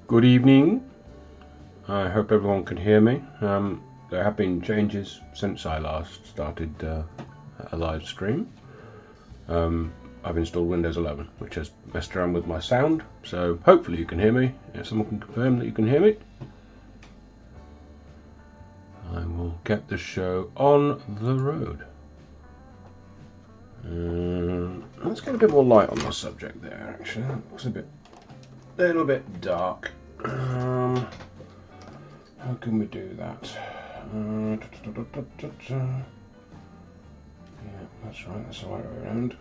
Good evening. I hope everyone can hear me. There have been changes since I last started a live stream. I've installed Windows 11, which has messed around with my sound, so hopefully you can hear me. If someone can confirm that you can hear me, I will get the show on the road. Let's get a bit more light on the subject there, actually. It looks a little bit dark. How can we do that? Yeah, that's right, that's the right way around.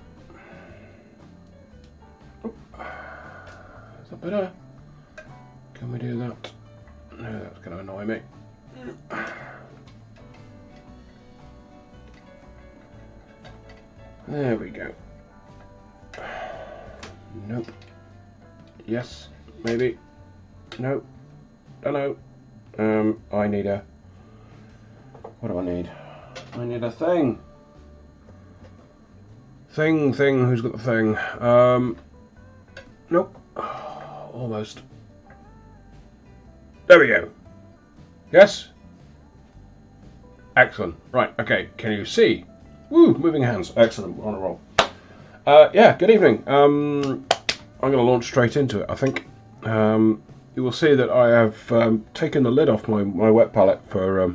Is that better? Can we do that? No, that's going to annoy me. There we go. Nope. Yes, maybe. No. Don't know. I need a... What do I need? I need a thing. Thing, who's got the thing? Nope. Almost. There we go. Yes? Excellent. Right, okay, can you see? Woo, moving hands. Excellent, we're on a roll. Yeah, good evening. I'm going to launch straight into it, I think. You will see that I have taken the lid off my wet palette for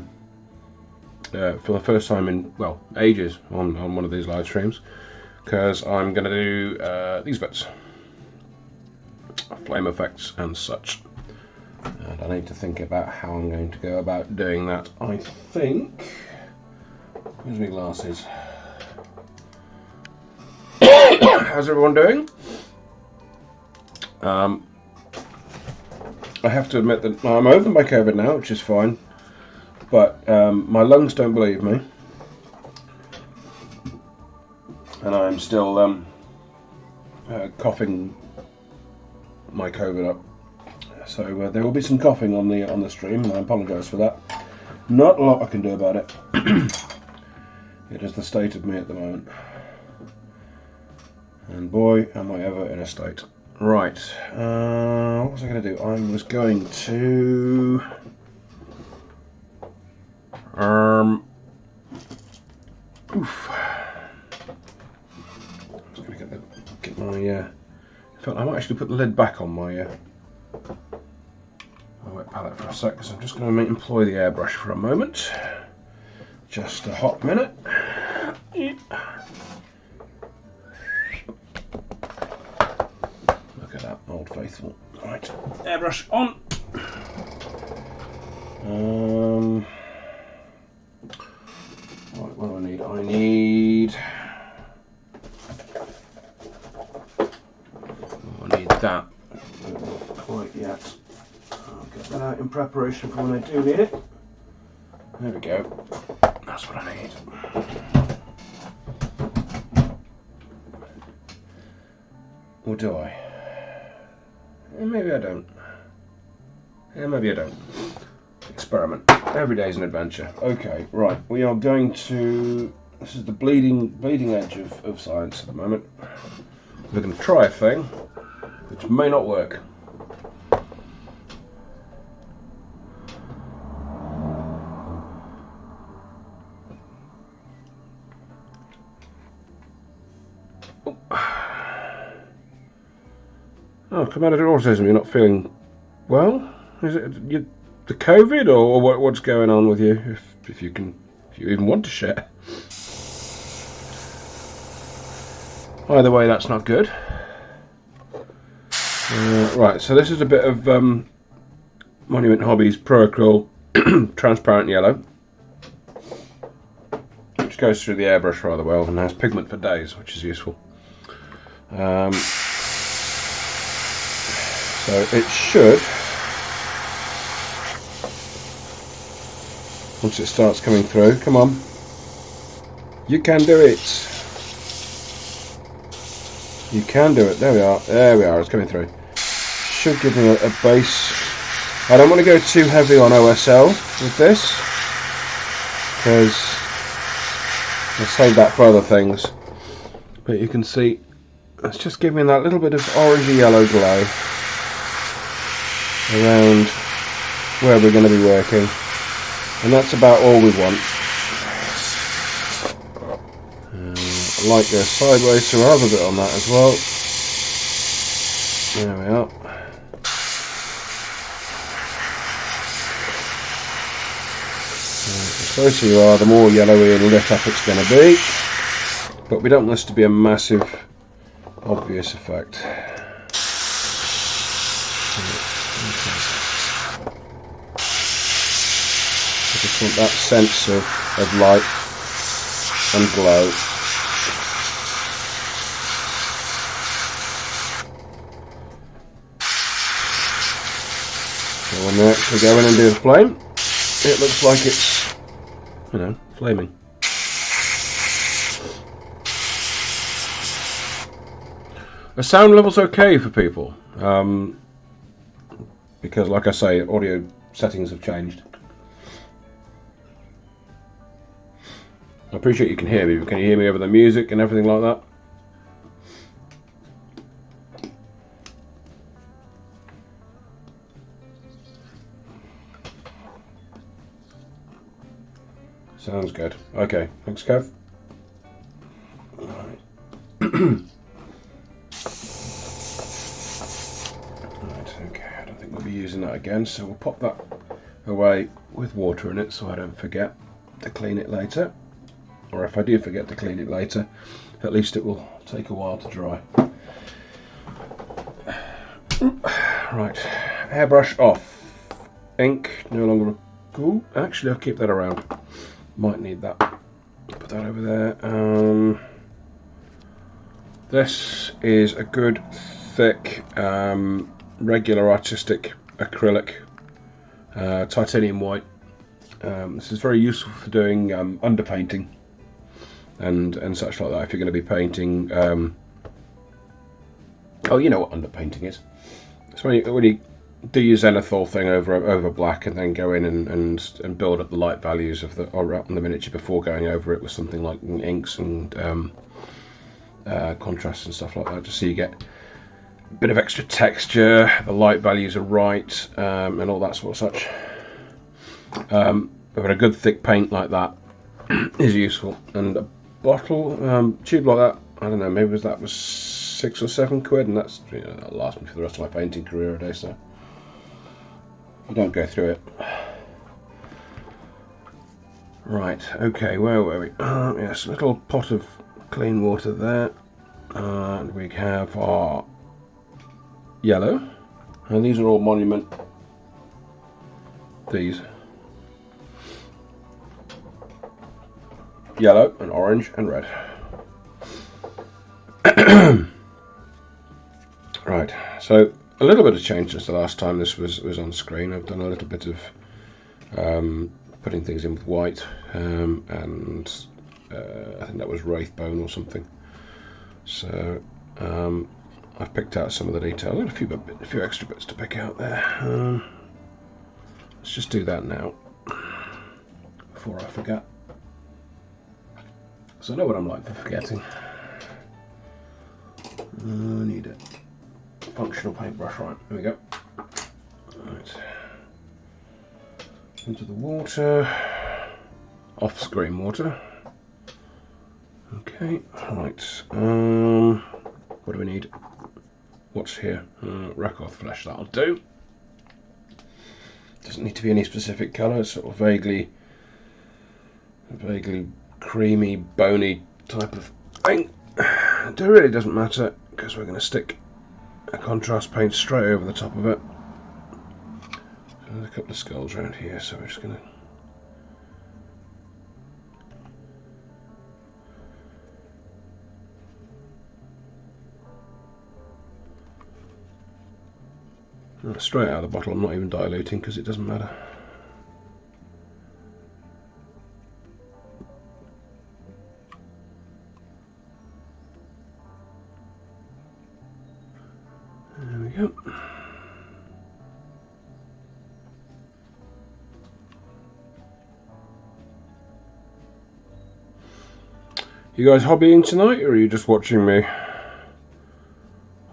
the first time in, well, ages on one of these live streams, because I'm going to do these bits. Flame effects and such. And I need to think about how I'm going to go about doing that. I think... Where's my glasses? How's everyone doing? I have to admit that I'm over my COVID now, which is fine, but my lungs don't believe me, and I'm still coughing my COVID up. So there will be some coughing on the stream, and I apologise for that. Not a lot I can do about it. It is the state of me at the moment, and boy, am I ever in a state. Right, what was I going to do? I was going to oof. I was going to get my in fact, I might actually put the lid back on my wet palette for a sec, because I'm just going to employ the airbrush for a moment. Just a hot minute. Look at that, old faithful. Right, airbrush on. Right, what do I need? I need that. Not quite yet. I'll get that out in preparation for when I do need it. There we go. That's what I need. Or do I? Maybe I don't. Maybe I don't. Experiment. Every day is an adventure. Okay, right. We are going to... This is the bleeding edge of science at the moment. We're going to try a thing which may not work. Oh, Commander Autism, you're not feeling well? Is it the COVID, or what's going on with you? If you even want to share. Either way, that's not good. Right, so this is a bit of Monument Hobbies Pro Acrylic transparent yellow, which goes through the airbrush rather well and has pigment for days, which is useful. So it should, once it starts coming through, come on, you can do it. You can do it. There we are, it's coming through. Should give me a base. I don't want to go too heavy on OSL with this, because I'll save that for other things. But you can see, it's just giving that little bit of orangey yellow glow. around where we're going to be working, and that's about all we want. The light goes sideways, so we'll have a bit on that as well. There we are. The closer you are, the more yellowy and lit up it's going to be, but we don't want this to be a massive obvious effect. I just want that sense of light and glow. So when we actually go in and do the flame, it looks like it's, you know, flaming. The sound level's okay for people, because like I say, audio settings have changed. I appreciate you can hear me, but can you hear me over the music and everything like that? Sounds good. Okay, thanks, Kev. Right. Right, okay, I don't think we'll be using that again, so we'll pop that away with water in it so I don't forget to clean it later. Or if I do forget to clean it later, at least it will take a while to dry. Right, hairbrush off. Ink no longer. Cool. Actually, I'll keep that around. Might need that. Put that over there. This is a good, thick, regular artistic acrylic, titanium white. This is very useful for doing underpainting and such like that. If you're going to be painting, oh, you know what underpainting is. It's when you do your zenithal thing over black, and then go in and build up the light values of the on the miniature before going over it with something like inks and contrast and stuff like that, just so you get a bit of extra texture, the light values are right, and all that sort of such. But a good thick paint like that is useful, and a bottle tube like that, I don't know, maybe that was £6 or £7, and that's, you know, that'll last me for the rest of my painting career, I dare say. You don't go through it. Right, okay, where were we? Yes, a little pot of clean water there, and we have our yellow, and these are all monument, these. Yellow and orange and red. Right, so a little bit of change since the last time this was on screen. I've done a little bit of putting things in with white, and I think that was Wraithbone or something. So I've picked out some of the detail. I've got a few extra bits to pick out there. Let's just do that now before I forget. So I know what I'm like for forgetting. I need a functional paintbrush. Right, here we go. Right. Into the water. Off-screen water. Okay, right. What do we need? What's here? Rakoth flesh, that'll do. Doesn't need to be any specific colour, sort of vaguely creamy, bony type of thing. It really doesn't matter, because we're going to stick a contrast paint straight over the top of it. There's a couple of skulls around here, so we're just going to straight out of the bottle. I'm not even diluting because it doesn't matter. There we go. You guys hobbying tonight, or are you just watching me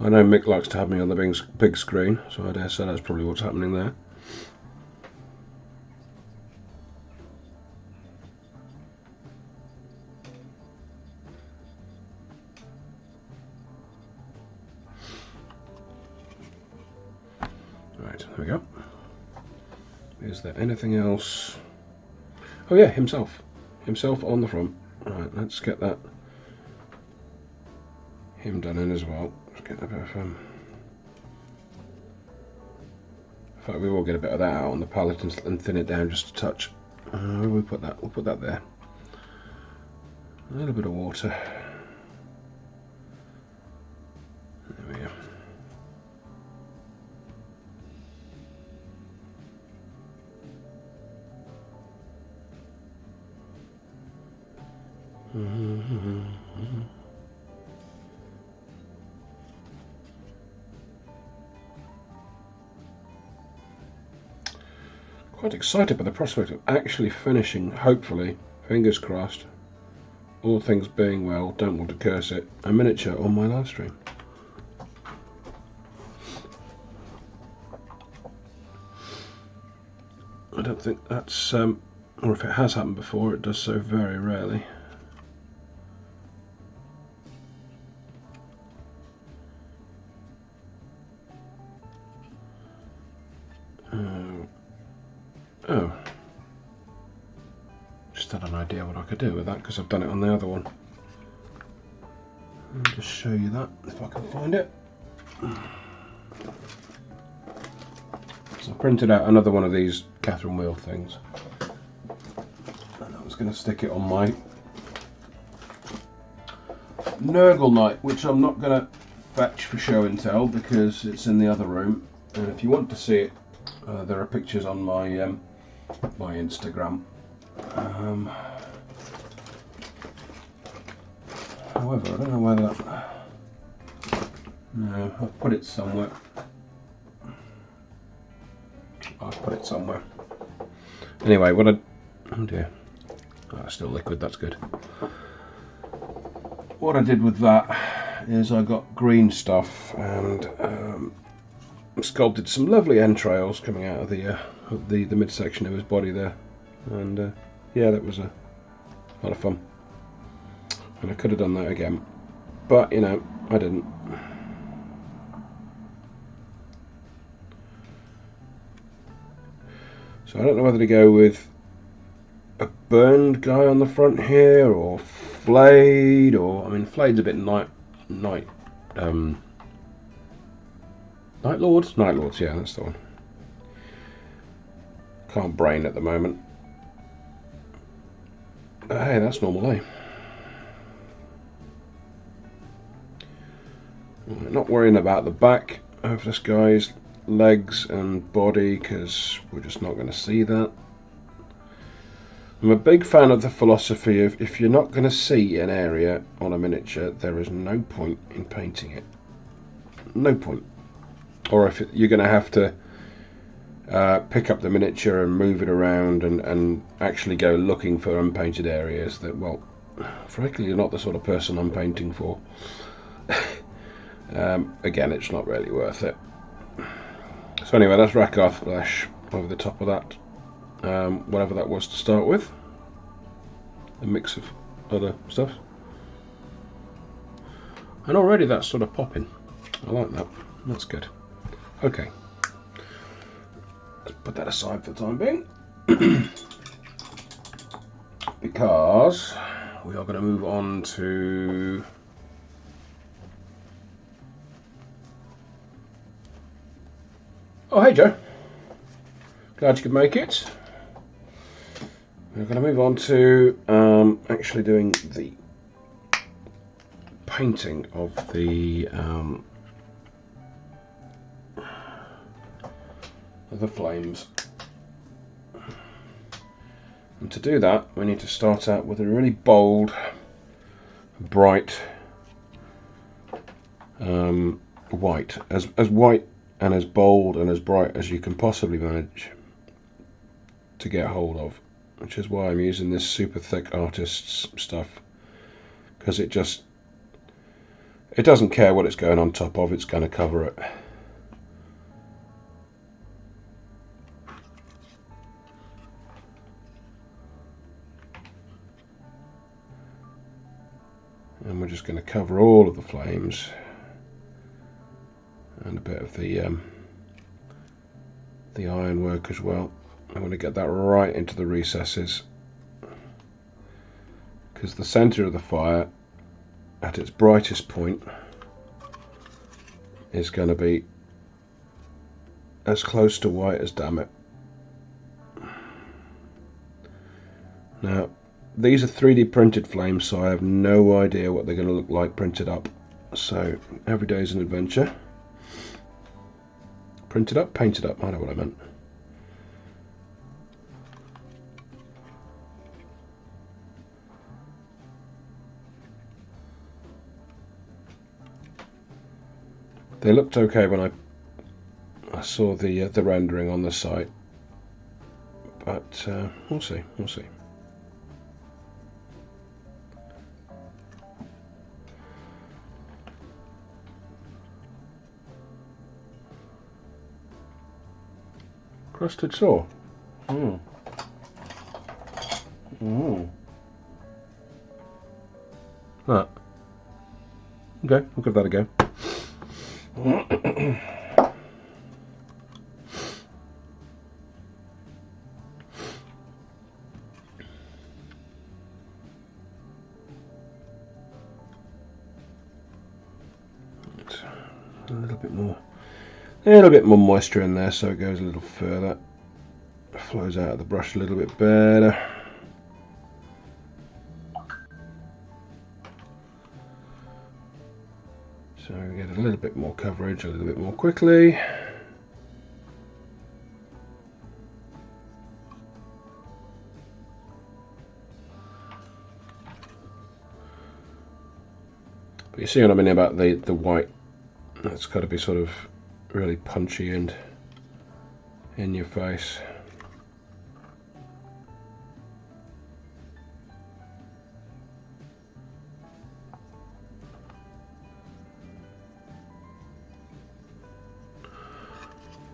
I know Mick likes to have me on the big screen, so I dare say that's probably what's happening there. Right, there we go. Is there anything else? Oh yeah, himself. Himself on the front. Right, let's get that. Him done in as well. Let's get a bit of in fact, we will get a bit of that out on the palette and thin it down just a touch. We'll put that there. A little bit of water. There we go. Quite excited by the prospect of actually finishing, hopefully, fingers crossed, all things being well, don't want to curse it, a miniature on my live stream. I don't think that's, or if it has happened before, it does so very rarely. Oh, just had an idea what I could do with that because I've done it on the other one. I'll just show you that if I can find it. So I printed out another one of these Catherine wheel things, and I was going to stick it on my Nurgle Knight, which I'm not going to fetch for show and tell because it's in the other room. And if you want to see it, there are pictures on my my Instagram. However, I don't know whether that... No, I've put it somewhere. I've put it somewhere. Anyway, what I... Oh dear. Oh, it's still liquid, that's good. What I did with that is I got green stuff and sculpted some lovely entrails coming out of the midsection of his body there, and yeah, that was a lot of fun. And I could have done that again, but you know, I didn't. So I don't know whether to go with a burned guy on the front here, or flayed, or I mean, flayed's a bit Night Lords? Night Lords, yeah, that's the one. Can't brain at the moment. Hey, that's normal, eh? I'm not worrying about the back of this guy's legs and body because we're just not going to see that. I'm a big fan of the philosophy of if you're not going to see an area on a miniature, there is no point in painting it. No point. Or if you're going to have to pick up the miniature and move it around and actually go looking for unpainted areas, that, well, frankly, you're not the sort of person I'm painting for. Again, it's not really worth it. So anyway, that's Rakarth flesh over the top of that. Whatever that was to start with. A mix of other stuff. And already that's sort of popping. I like that. That's good. Okay. Let's put that aside for the time being. Because we are going to move on to... Oh, hey Joe. Glad you could make it. We're going to move on to actually doing the painting of the flames. And to do that, we need to start out with a really bold, bright white, as white and as bold and as bright as you can possibly manage to get hold of, which is why I'm using this super thick artist's stuff, because it It doesn't care what it's going on top of, it's going to cover it. And we're just going to cover all of the flames and a bit of the ironwork as well. I want to get that right into the recesses, because the center of the fire at its brightest point is going to be as close to white as damn it. Now these are 3D printed flames, so I have no idea what they're going to look like printed up. So every day is an adventure. Printed up, painted up, I know what I meant. They looked okay when I saw the rendering on the site, but we'll see, we'll see. Crusted saw. Mm. Mm. That. Okay, we'll give that a go. A little bit more moisture in there, so it goes a little further, flows out of the brush a little bit better. So we get a little bit more coverage a little bit more quickly. But you see what I mean about the white. It's got to be sort of really punchy and in your face.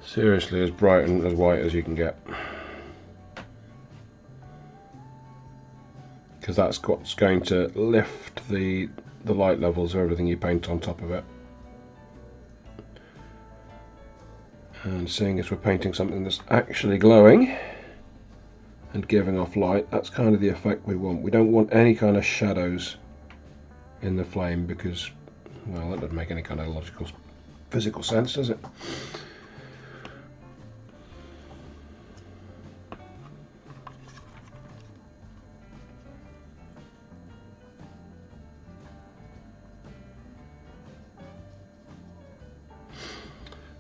Seriously, as bright and as white as you can get, because that's what's going to lift the light levels of everything you paint on top of it. And seeing as we're painting something that's actually glowing and giving off light, that's kind of the effect we want. We don't want any kind of shadows in the flame, because, well, that doesn't make any kind of logical, physical sense, does it?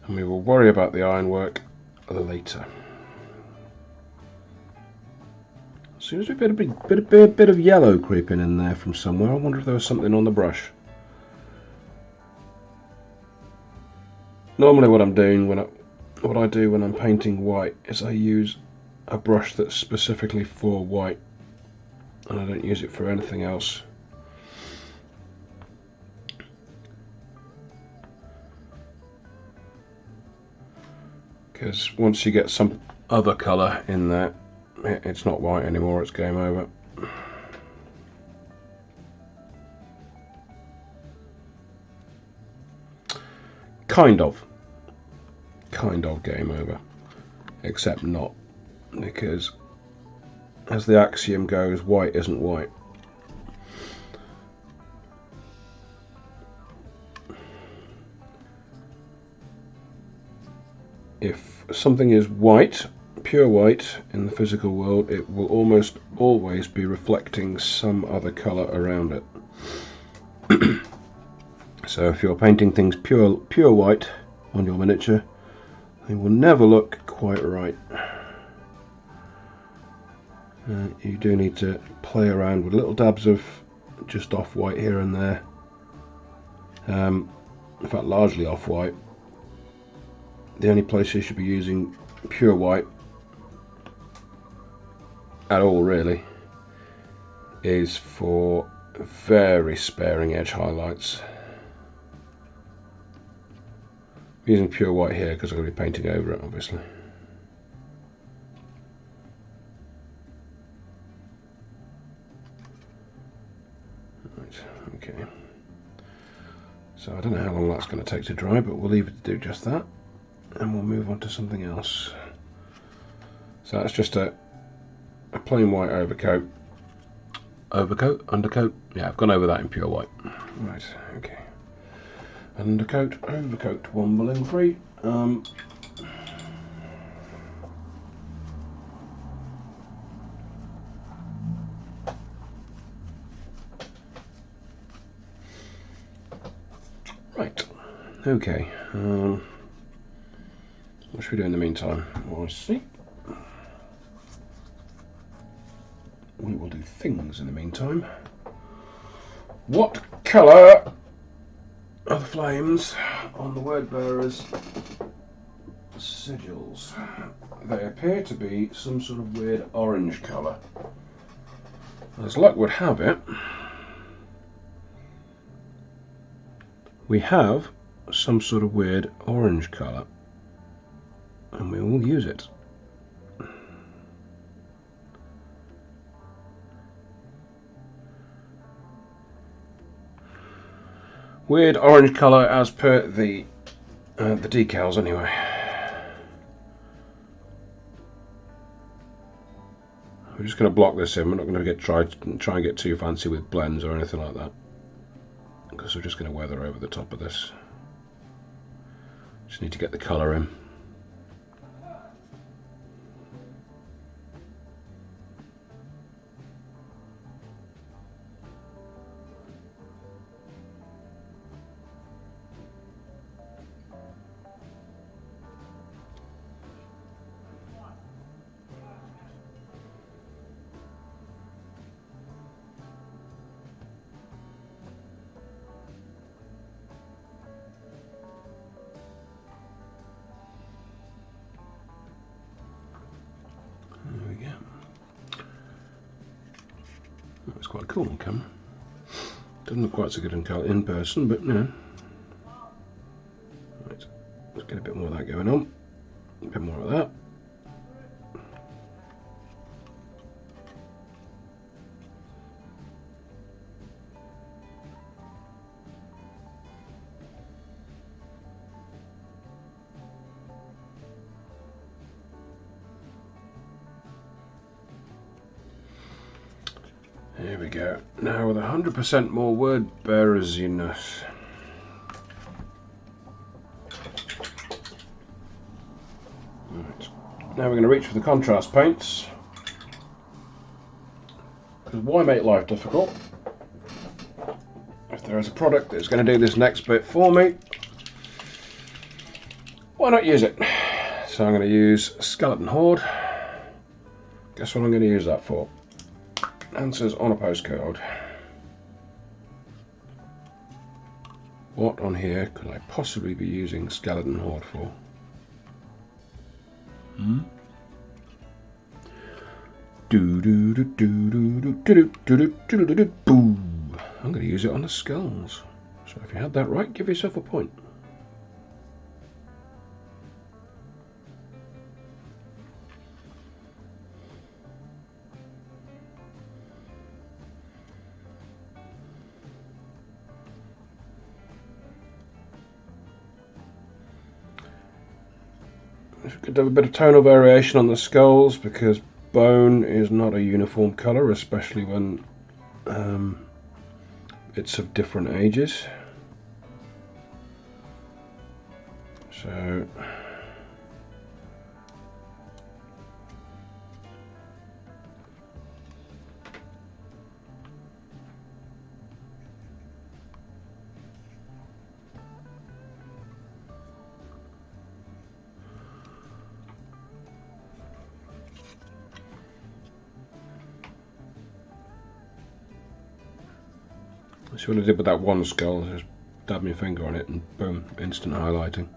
And we will worry about the ironwork later. Seems to be a bit of yellow creeping in there from somewhere. I wonder if there was something on the brush. Normally what I'm doing what I do when I'm painting white is I use a brush that's specifically for white, and I don't use it for anything else. Because once you get some other colour in there, it's not white anymore, it's game over. Kind of game over, except not, because as the axiom goes, white isn't white. If something is white, pure white, in the physical world, it will almost always be reflecting some other colour around it. So if you're painting things pure white on your miniature, they will never look quite right. You do need to play around with little dabs of just off-white here and there. In fact, largely off-white. The only place you should be using pure white at all, really, is for very sparing edge highlights. using pure white here because I'm going to be painting over it, obviously. Right, okay. So I don't know how long that's going to take to dry, but we'll leave it to do just that, and we'll move on to something else. So that's just a plain white overcoat. Overcoat? Undercoat? Yeah, I've gone over that in pure white. Right, okay. Undercoat, overcoat, wombling free. Right, okay. What should we do in the meantime? Well, I see. We will do things in the meantime. What colour are the flames on the word bearer's sigils? They appear to be some sort of weird orange colour. As luck would have it, we have some sort of weird orange colour, and we will use it. Weird orange colour as per the decals anyway. We're just going to block this in. We're not going to try and get too fancy with blends or anything like that, because we're just going to weather over the top of this. Just need to get the colour in. That's quite cool on camera. Doesn't look quite so good in person, but you know. Right, let's get a bit more of that going on. A bit more of that. Here we go. Now with 100% more word bearersiness. Right. Now we're going to reach for the contrast paints. Because why make life difficult? If there is a product that's going to do this next bit for me, why not use it? So I'm going to use Skeleton Horde. Guess what I'm going to use that for? Answers on a postcard. What on here could I possibly be using Skeleton Horde for? I'm going to use it on the skulls. So if you had that right, give yourself a point. Could have a bit of tonal variation on the skulls because bone is not a uniform colour, especially when it's of different ages. So see what I did with that one skull, just dab my finger on it and boom, instant highlighting.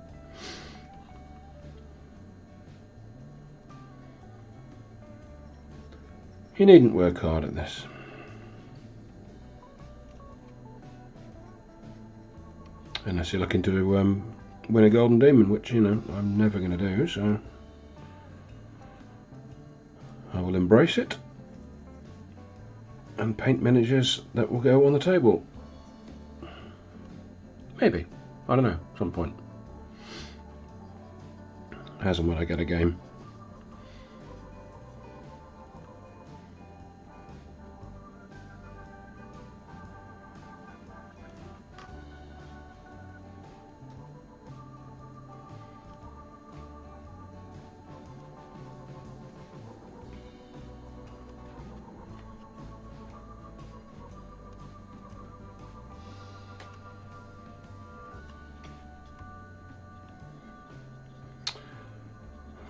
You needn't work hard at this. Unless you're looking to win a golden demon, which, you know, I'm never going to do, so I will embrace it and paint miniatures that will go on the table. Maybe. I don't know, at some point. As and when I get a game.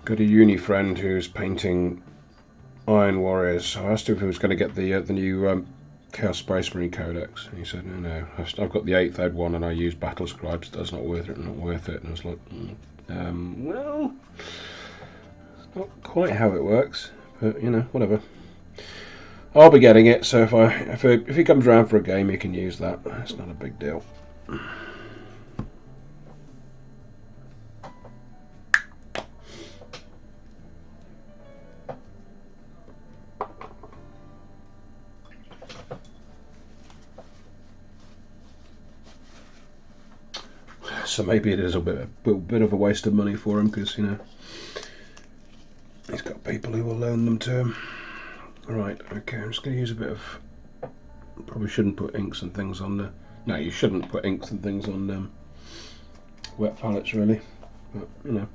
Got a uni friend who's painting Iron Warriors. I asked him if he was going to get the new Chaos Space Marine Codex, and he said, no, I've got the 8th ed one and I use Battle Scribes. That's not worth it. Not worth it. And I was like, well, it's not quite how it works, but you know, whatever. I'll be getting it, so if he comes around for a game, he can use that. It's not a big deal. So maybe it is a bit of a waste of money for him, because, you know, he's got people who will loan them to him. Right, okay, I'm just going to use a bit of... Probably shouldn't put inks and things on there. No, you shouldn't put inks and things on wet palettes, really. But, you know.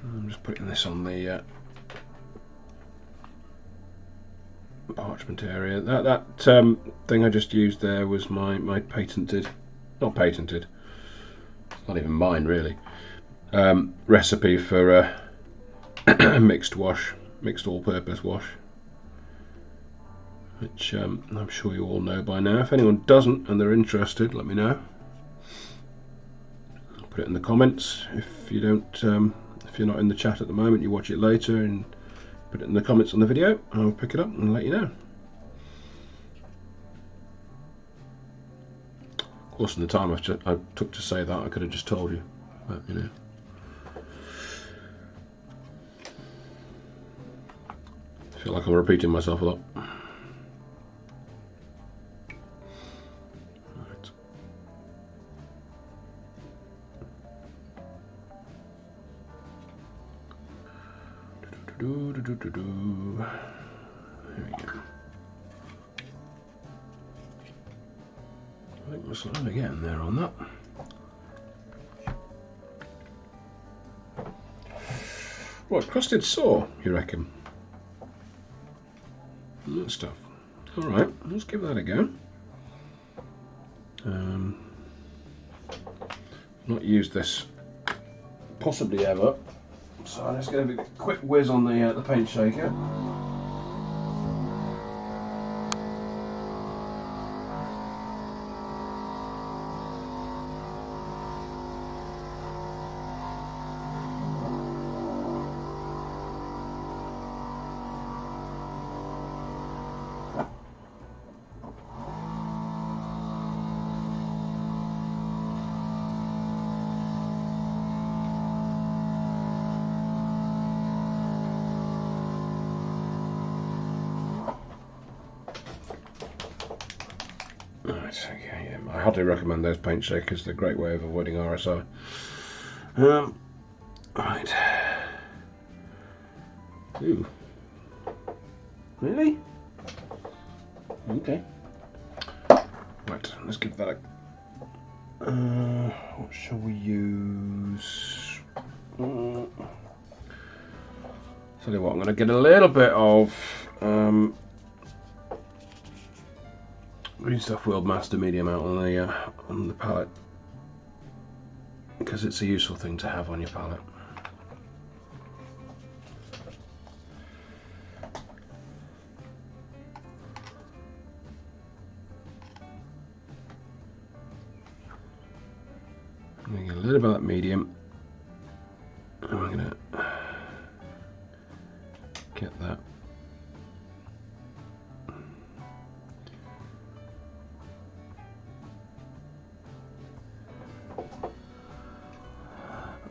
I'm just putting this on the parchment area. That thing I just used there was my patented, not patented, it's not even mine really, recipe for mixed all-purpose wash, which I'm sure you all know by now. If anyone doesn't and they're interested, let me know. I'll put it in the comments. If you don't, if you're not in the chat at the moment, you watch it later and put it in the comments on the video, I'll pick it up and let you know. Of course, in the time I took to say that, I could have just told you, but you know. I feel like I'm repeating myself a lot. Right. There we go. I think we're slowly getting there on that. Right, crusted saw, you reckon? That stuff. Alright, let's give that a go. Not used this possibly ever, so I'm just going to be a quick whiz on the paint shaker. Okay, yeah, I hardly recommend those paint shakers. They're a great way of avoiding RSI. Right. Ooh. Really? Okay. Right, let's give that a... what shall we use? Tell you what, I'm going to get a little bit of... Green Stuff World Master medium out on the palette, because it's a useful thing to have on your palette. I'm going to get a little bit of that medium, and I'm going to get that.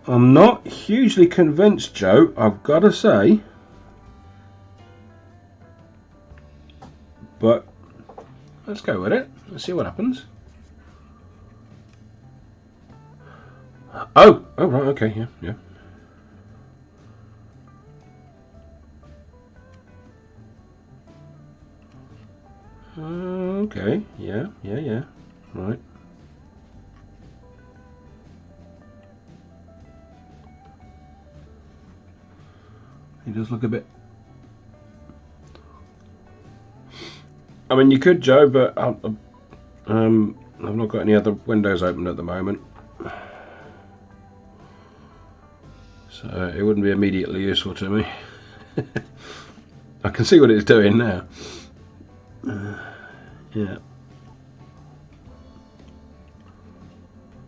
I'm not hugely convinced, Joe, I've got to say. But let's go with it. Let's see what happens. Oh, right, okay, yeah. Okay, yeah, right. He does look a bit... I mean, you could, Joe, but I've not got any other windows open at the moment. So it wouldn't be immediately useful to me. I can see what it's doing now. Yeah.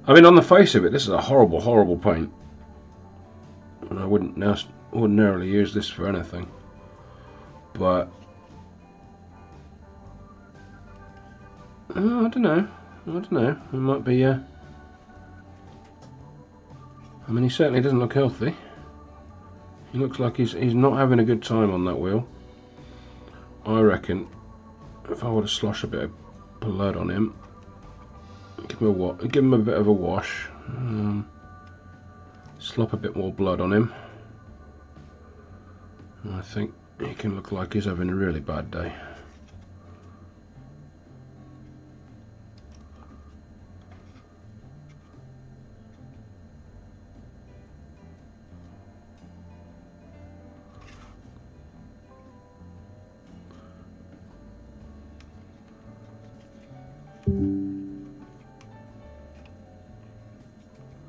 I mean, on the face of it, this is a horrible, horrible paint. And I wouldn't ordinarily use this for anything. But... I don't know. It might be... I mean, he certainly doesn't look healthy. He looks like he's not having a good time on that wheel. I reckon if I were to slosh a bit of blood on him, give him a bit of a wash, slop a bit more blood on him, and I think he can look like he's having a really bad day.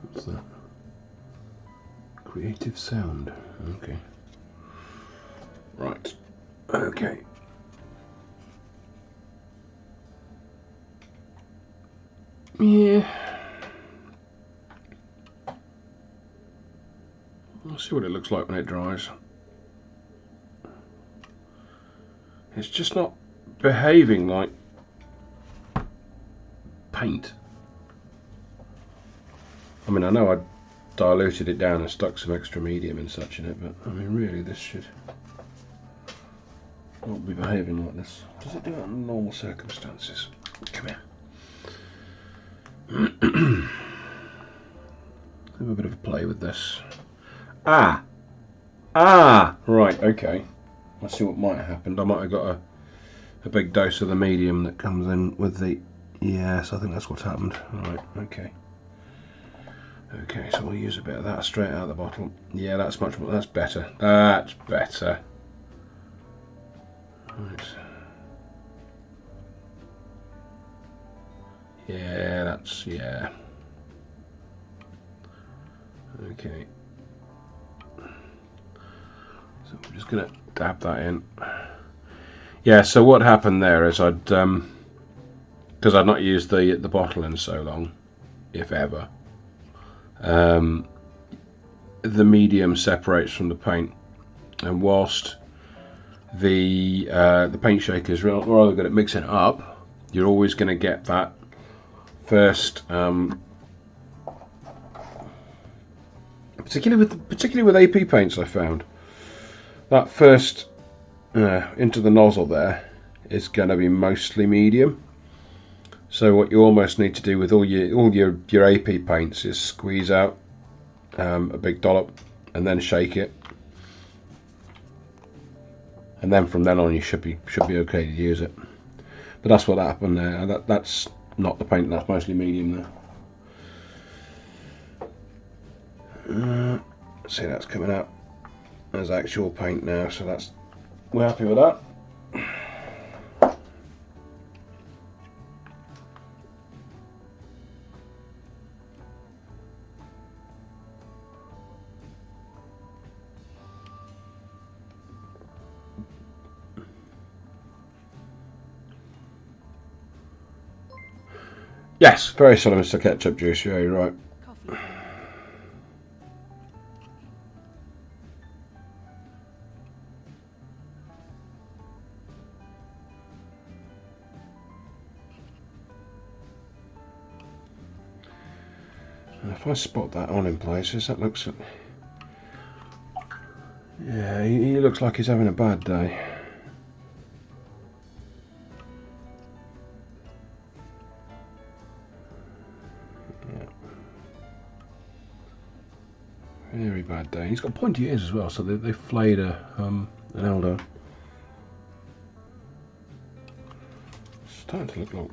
What's that? Creative sound. Okay. Right. Okay. Yeah. We'll see what it looks like when it dries. It's just not behaving like paint. I mean, I know I diluted it down and stuck some extra medium and such in it, but I mean, really, this should not be behaving like this. Does it do it under normal circumstances? Come here. Have a bit of a play with this. Right, okay. I see what might have happened. I might have got a big dose of the medium that comes in with the... Yes, I think that's what's happened. Right, okay. Okay, so we'll use a bit of that straight out of the bottle. Yeah, that's much more... That's better. That's better. Right. Yeah, that's... Yeah. Okay. So we're just going to dab that in. Yeah, so what happened there is I'd... because I'd not used the bottle in so long, if ever, the medium separates from the paint, and whilst the paint shaker is rather good at mixing it up, you're always going to get that first, particularly with AP paints, I found that first into the nozzle there is going to be mostly medium. So what you almost need to do with all your AP paints is squeeze out a big dollop and then shake it, and then from then on you should be okay to use it. But that's what happened there. That's not the paint. That's mostly medium there. See, that's coming out as actual paint now. So we're happy with that. Yes, very sort of Mr. Ketchup juice, yeah, you're right. Coffee. if I spot that on in places, that looks... Yeah, he looks like he's having a bad day. Yeah. Very bad day. He's got pointy ears as well, so they've flayed an elder. It's starting to look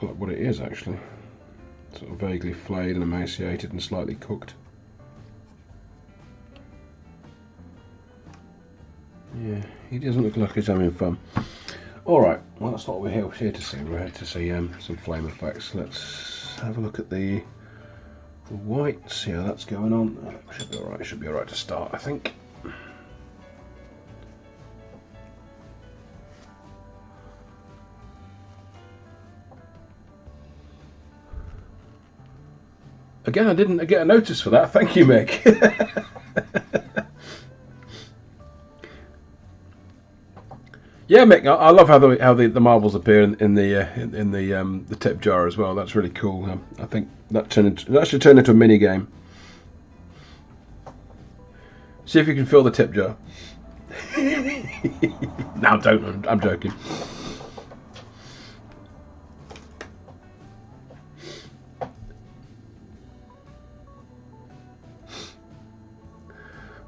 like what it is actually. Sort of vaguely flayed and emaciated and slightly cooked. Yeah, he doesn't look like he's having fun. Alright, well that's not what we're here to see. We're here to see some flame effects. Let's have a look at the white, see how that's going on. Should be alright, should be alright to start, I think. Again, I didn't get a notice for that. Thank you, Mick. Yeah, Mick, I love how the marbles appear in the tip jar as well. That's really cool. I think that should turn into a mini game. See if you can fill the tip jar. No, don't. I'm joking.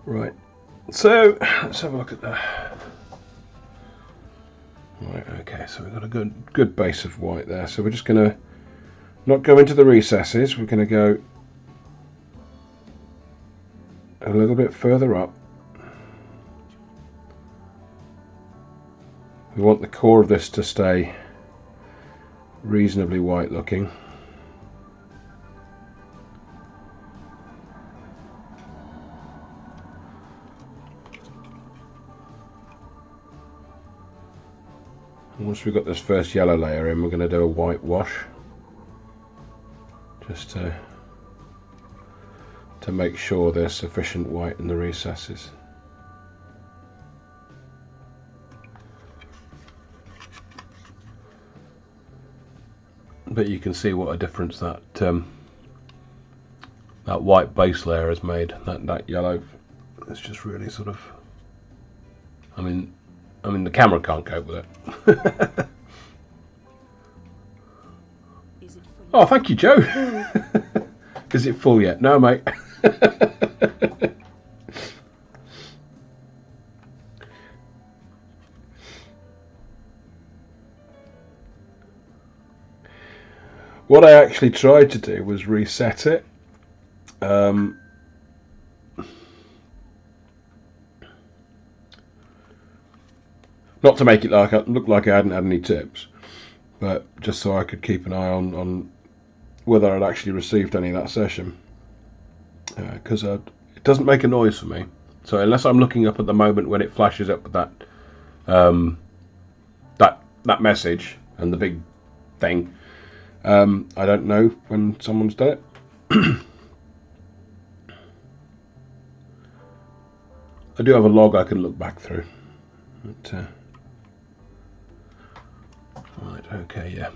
Right, so let's have a look at that. Right, okay, so we've got a good base of white there. So we're just going to not go into the recesses. We're going to go a little bit further up. We want the core of this to stay reasonably white looking. Once we've got this first yellow layer in, we're going to do a white wash, just to make sure there's sufficient white in the recesses. But you can see what a difference that that white base layer has made. That yellow, it's just really sort of. I mean, the camera can't cope with it. Oh, thank you, Joe. Is it full yet? No, mate. What I actually tried to do was reset it. Not to make it look like I hadn't had any tips, but just so I could keep an eye on whether I'd actually received any that session. Because it doesn't make a noise for me. So unless I'm looking up at the moment when it flashes up with that that message and the big thing, I don't know when someone's done it. I do have a log I can look back through. But, right, okay, yeah.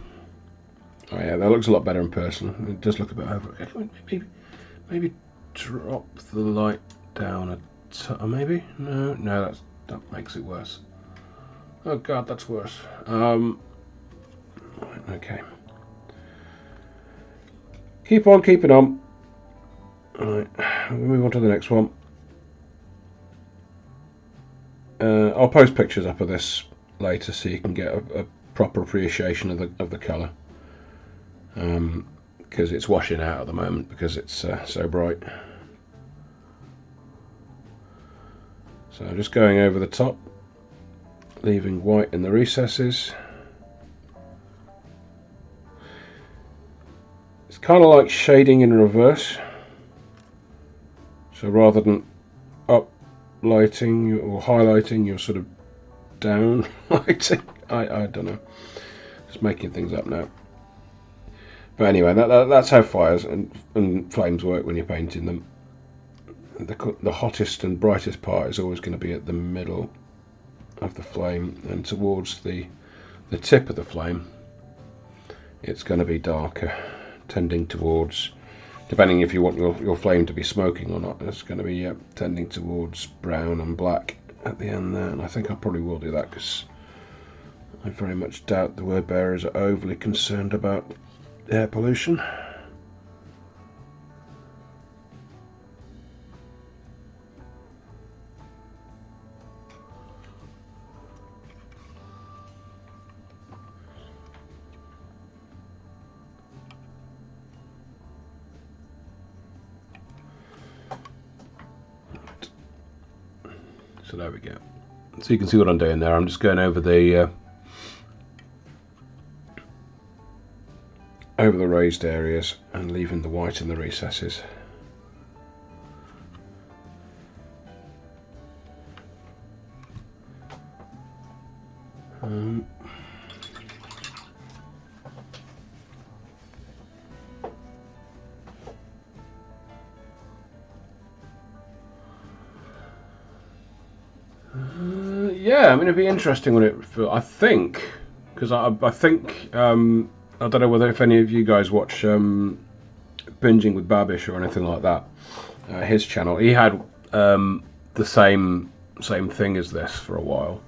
Oh yeah, that looks a lot better in person. It does look a bit over. Maybe drop the light down maybe? No, that makes it worse. Oh god, that's worse. Right, okay. Keep on keeping on. Alright, we'll move on to the next one. I'll post pictures up of this later so you can get a proper appreciation of the colour. Because it's washing out at the moment because it's so bright. So I'm just going over the top, leaving white in the recesses. It's kind of like shading in reverse. So rather than up lighting or highlighting, you're sort of down lighting. I don't know. Just making things up now. But anyway, that's how fires and flames work when you're painting them. The hottest and brightest part is always going to be at the middle of the flame, and towards the tip of the flame it's going to be darker tending towards, depending if you want your flame to be smoking or not, it's going to be tending towards brown and black at the end there. And I think I probably will do that because I very much doubt the word bearers are overly concerned about air pollution. So there we go. So you can see what I'm doing there. I'm just going over the raised areas and leaving the white in the recesses. Yeah, I mean, it'd be interesting when it. I think, because I think I don't know whether if any of you guys watch Binging with Babish or anything like that. His channel, he had the same thing as this for a while,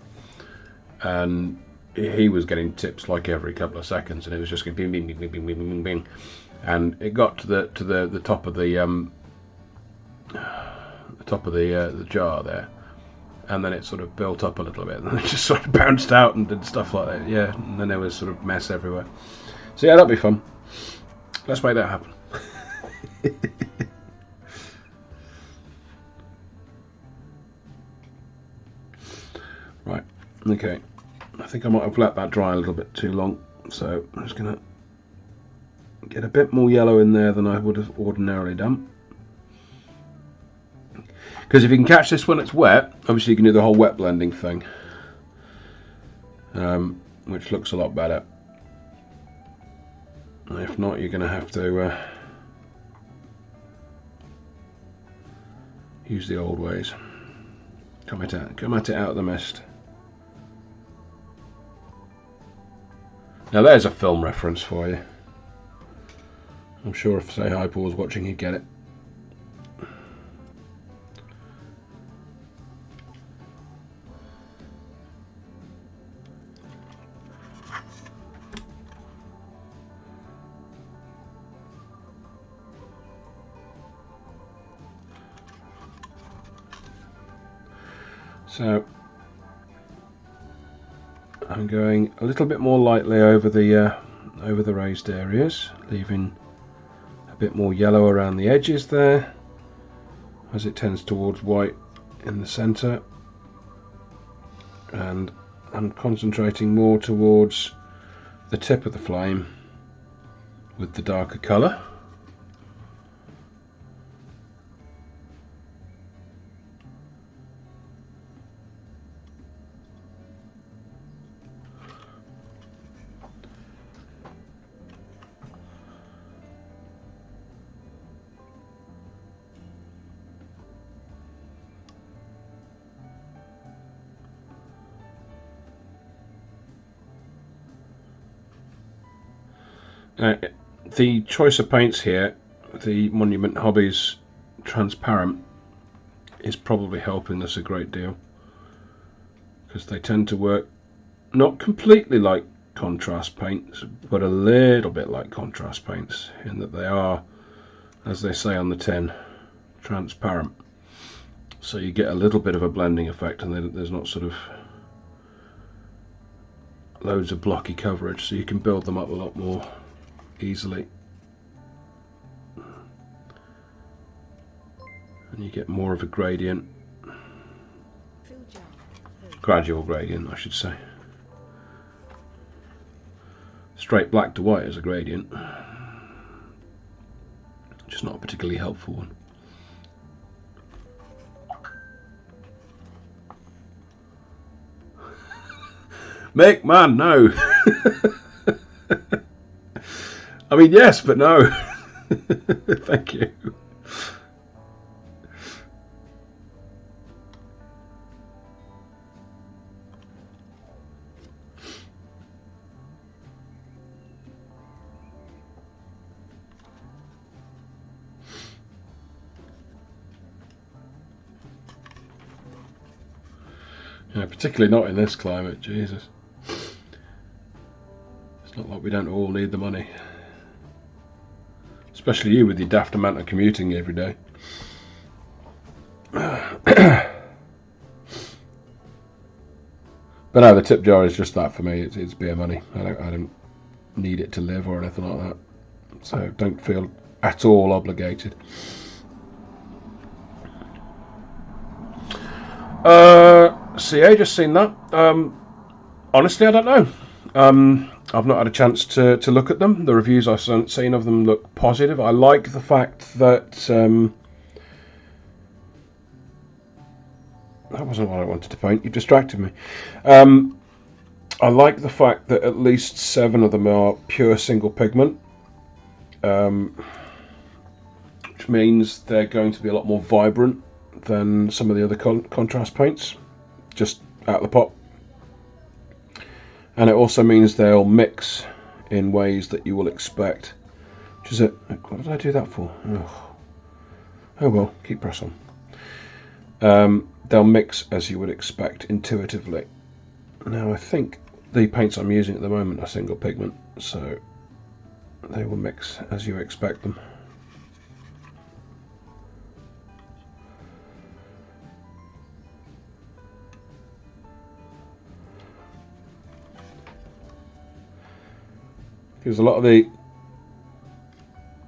and he was getting tips like every couple of seconds, and it was just going bing bing bing bing bing bing bing bing, and it got to the top of the jar there. And then it sort of built up a little bit, and then it just sort of bounced out and did stuff like that. Yeah, and then there was sort of mess everywhere. So yeah, that'd be fun. Let's make that happen. Right, okay. I think I might have let that dry a little bit too long, so I'm just going to get a bit more yellow in there than I would have ordinarily done. Because if you can catch this when it's wet, obviously you can do the whole wet blending thing, which looks a lot better. If not, you're going to have to use the old ways. Come at it out of the mist. Now there's a film reference for you. I'm sure if Say Hi Paul was watching, he'd get it. So I'm going a little bit more lightly over the raised areas, leaving a bit more yellow around the edges there, as it tends towards white in the centre, and I'm concentrating more towards the tip of the flame with the darker colour. The choice of paints here, the Monument Hobbies Transparent, is probably helping us a great deal, because they tend to work not completely like contrast paints, but a little bit like contrast paints, in that they are, as they say on the tin, transparent. So you get a little bit of a blending effect, and there's not sort of loads of blocky coverage, so you can build them up a lot more easily, and you get more of a gradient, gradual gradient I should say. Straight black to white is a gradient, just not a particularly helpful one. Mick, man, no. I mean, yes, but no. Thank you. Yeah, particularly not in this climate, Jesus. It's not like we don't all need the money. Especially you with your daft amount of commuting every day. But no, the tip jar is just that for me. It's beer money. I don't need it to live or anything like that. So don't feel at all obligated. CA, just seen that. Honestly, I don't know. I've not had a chance to look at them. The reviews I've seen of them look positive. I like the fact that that wasn't what I wanted to paint. You distracted me. I like the fact that at least 7 of them are pure single pigment, which means they're going to be a lot more vibrant than some of the other contrast paints, just out of the pot. And it also means they'll mix in ways that you will expect. Which is it? What did I do that for? Oh well, keep pressing on. They'll mix as you would expect intuitively. Now I think the paints I'm using at the moment are single pigment, so they will mix as you expect them. Because a lot of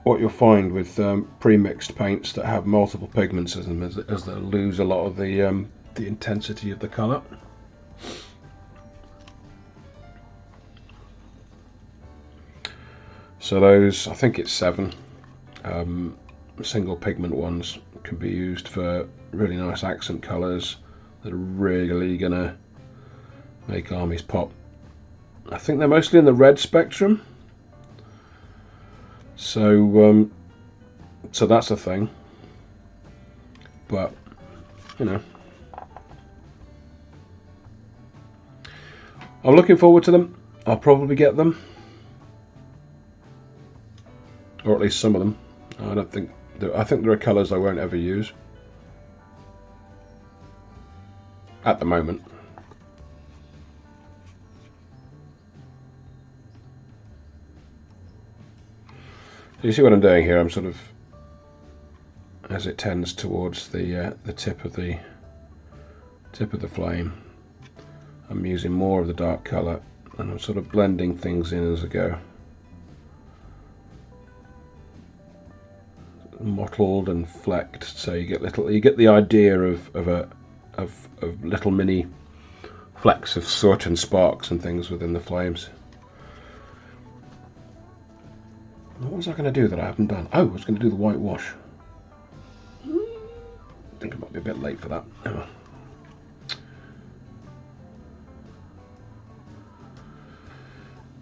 what you'll find with pre-mixed paints that have multiple pigments in them is they'll lose a lot of the intensity of the colour. So those, I think it's 7 single pigment ones can be used for really nice accent colours that are really gonna make armies pop. I think they're mostly in the red spectrum. So that's a thing, but you know, I'm looking forward to them. I'll probably get them, or at least some of them. I think there are colours I won't ever use at the moment. You see what I'm doing here? I'm sort of, as it tends towards the tip of the flame, I'm using more of the dark colour, and I'm sort of blending things in as I go. Mottled and flecked, so you get the idea of little mini flecks of soot and sparks and things within the flames. What was I going to do that I haven't done? Oh, I was going to do the whitewash. I think I might be a bit late for that. Oh.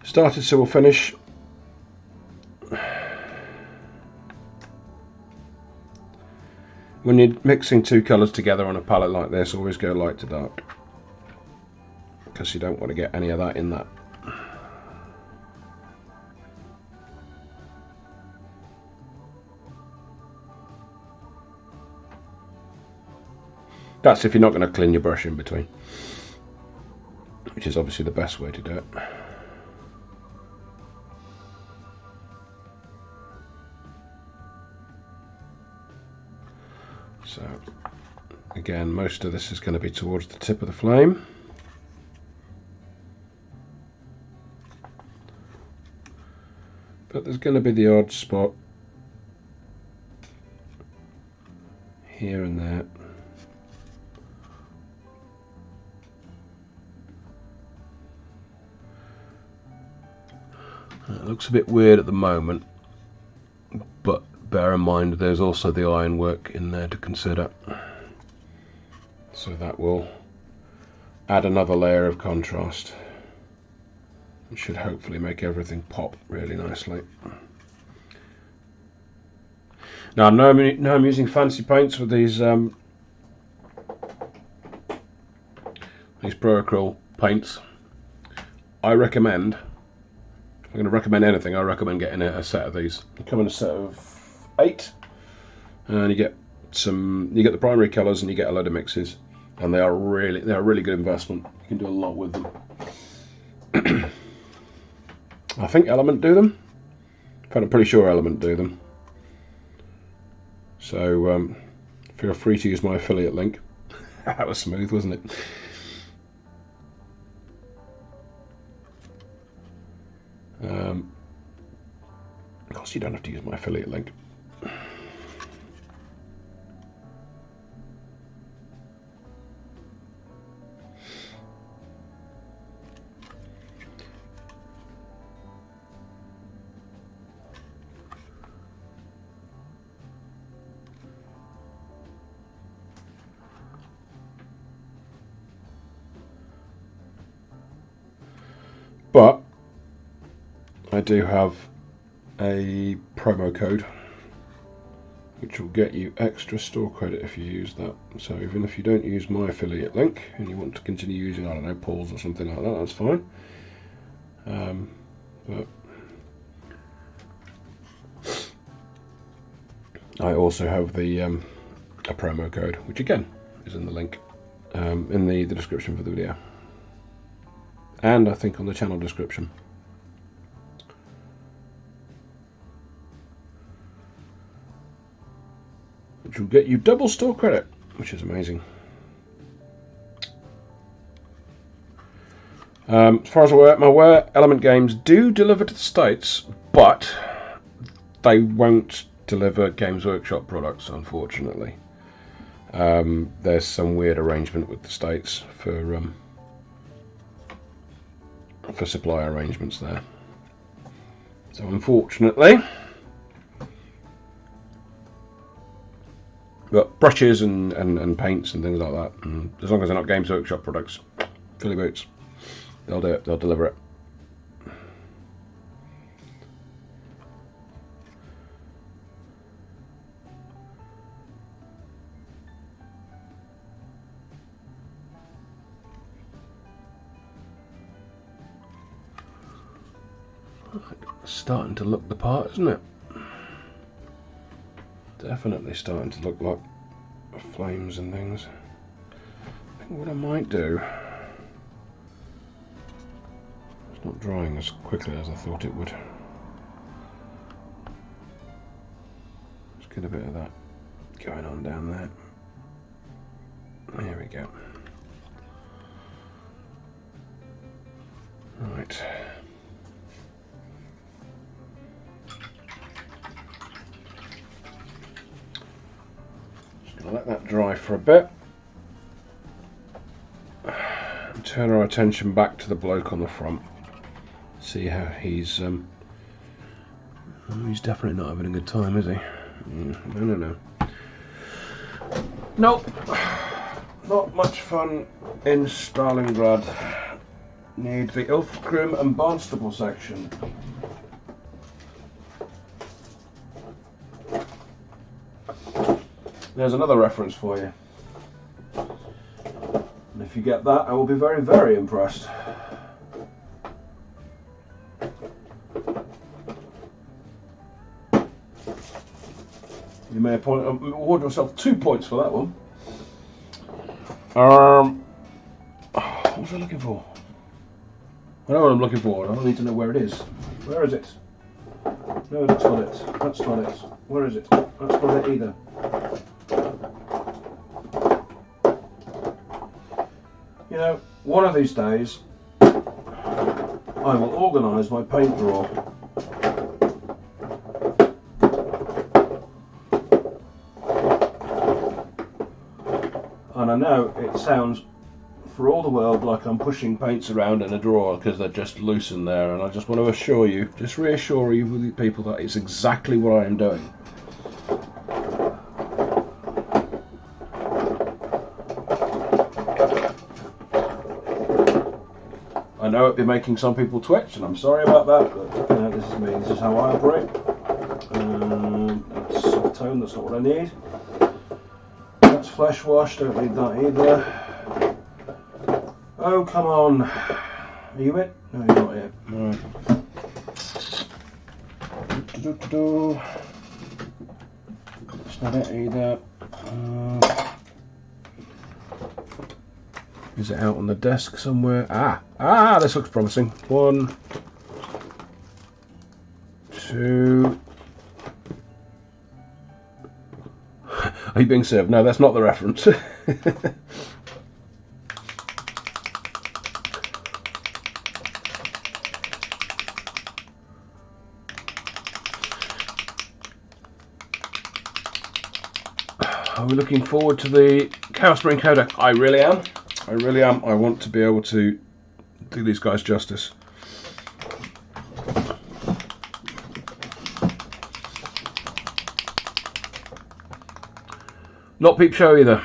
Started, so we'll finish. When you're mixing 2 colours together on a palette like this, always go light to dark, because you don't want to get any of that in that. That's if you're not going to clean your brush in between, which is obviously the best way to do it. So again, most of this is going to be towards the tip of the flame. But there's going to be the odd spot here and there. It looks a bit weird at the moment, but bear in mind there's also the ironwork in there to consider. So that will add another layer of contrast. It should hopefully make everything pop really nicely. Now I know I'm using fancy paints with these Pro Acrylic paints. I recommend, if I'm going to recommend anything, I recommend getting a set of these. They come in a set of 8, and you get the primary colours and you get a load of mixes. and they're a really good investment. You can do a lot with them. I think Element do them. In fact, I'm pretty sure Element do them. So feel free to use my affiliate link. That was smooth, wasn't it? Of course, you don't have to use my affiliate link. But I do have a promo code which will get you extra store credit if you use that. So even if you don't use my affiliate link and you want to continue using, I don't know, Paul's or something like that, that's fine. But I also have the a promo code, which again is in the link in the description for the video, and I think on the channel description. Which will get you double store credit, which is amazing. As far as I'm aware, Element Games do deliver to the States, but they won't deliver Games Workshop products, unfortunately. There's some weird arrangement with the States for supply arrangements there. So unfortunately, but brushes and paints and things like that, and as long as they're not Games Workshop products, Philly Boots, they'll do it, they'll deliver it. Starting to look the part, isn't it? Definitely starting to look like flames and things. I think what I might do, it's not drying as quickly as I thought it would. Let's get a bit of that going on down there. There we go. Right. Let that dry for a bit. And turn our attention back to the bloke on the front. See how he's definitely not having a good time, is he? No. Nope. Not much fun in Stalingrad. Need the Ilfgrim and Barnstable section. There's another reference for you. And if you get that, I will be very, very impressed. You may award yourself 2 points for that one. What was I looking for? I know what I'm looking for. I don't need to know where it is. Where is it? No, that's not it. That's not it. Where is it? That's not it either. You know, one of these days, I will organise my paint drawer. And I know it sounds for all the world like I'm pushing paints around in a drawer because they're just loose in there, and I just want to assure you, just reassure you with the people, that it's exactly what I am doing. I know it'd be making some people twitch, and I'm sorry about that, but you know, this is me, this is how I operate. That's soft tone, that's not what I need. That's flesh wash, don't need that either. Oh, come on. Are you it? No, you're not it. Alright. That's not it either. Is it out on the desk somewhere? Ah, this looks promising. 1, 2. Are you being served? No, that's not the reference. Are we looking forward to the Chaos Spring codec? I really am. I really am. I want to be able to do these guys justice. Not Peep Show either.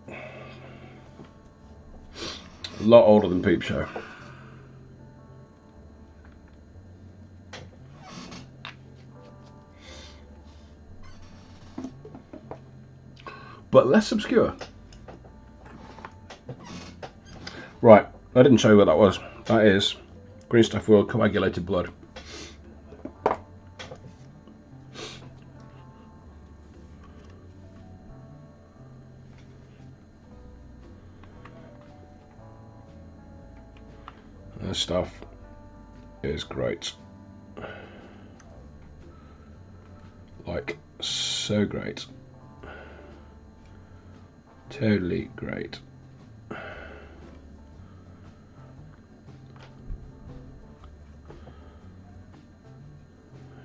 A lot older than Peep Show. But less obscure. Right, I didn't show you what that was. That is green stuff world coagulated blood. This stuff is great. Like, so great. Totally great.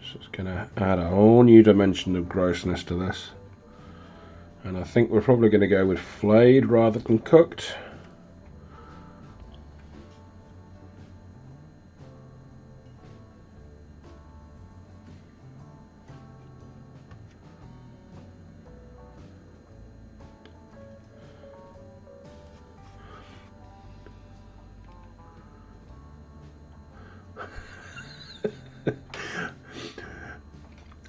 Just gonna add a whole new dimension of grossness to this. And I think we're probably gonna go with flayed rather than cooked.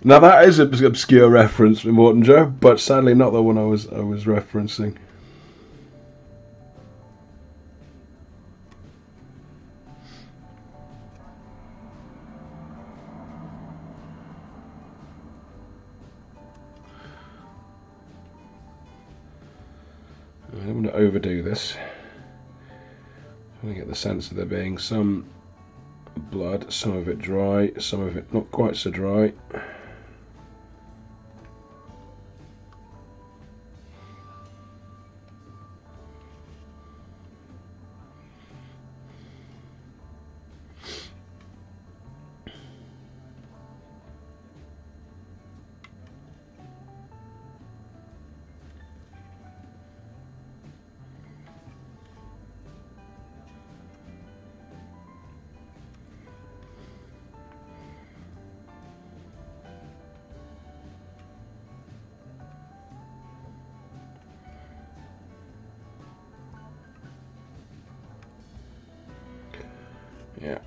Now that is an obscure reference from Morton Joe, but sadly not the one I was referencing. I don't want to overdo this. I want to get the sense of there being some blood, some of it dry, some of it not quite so dry. Yeah,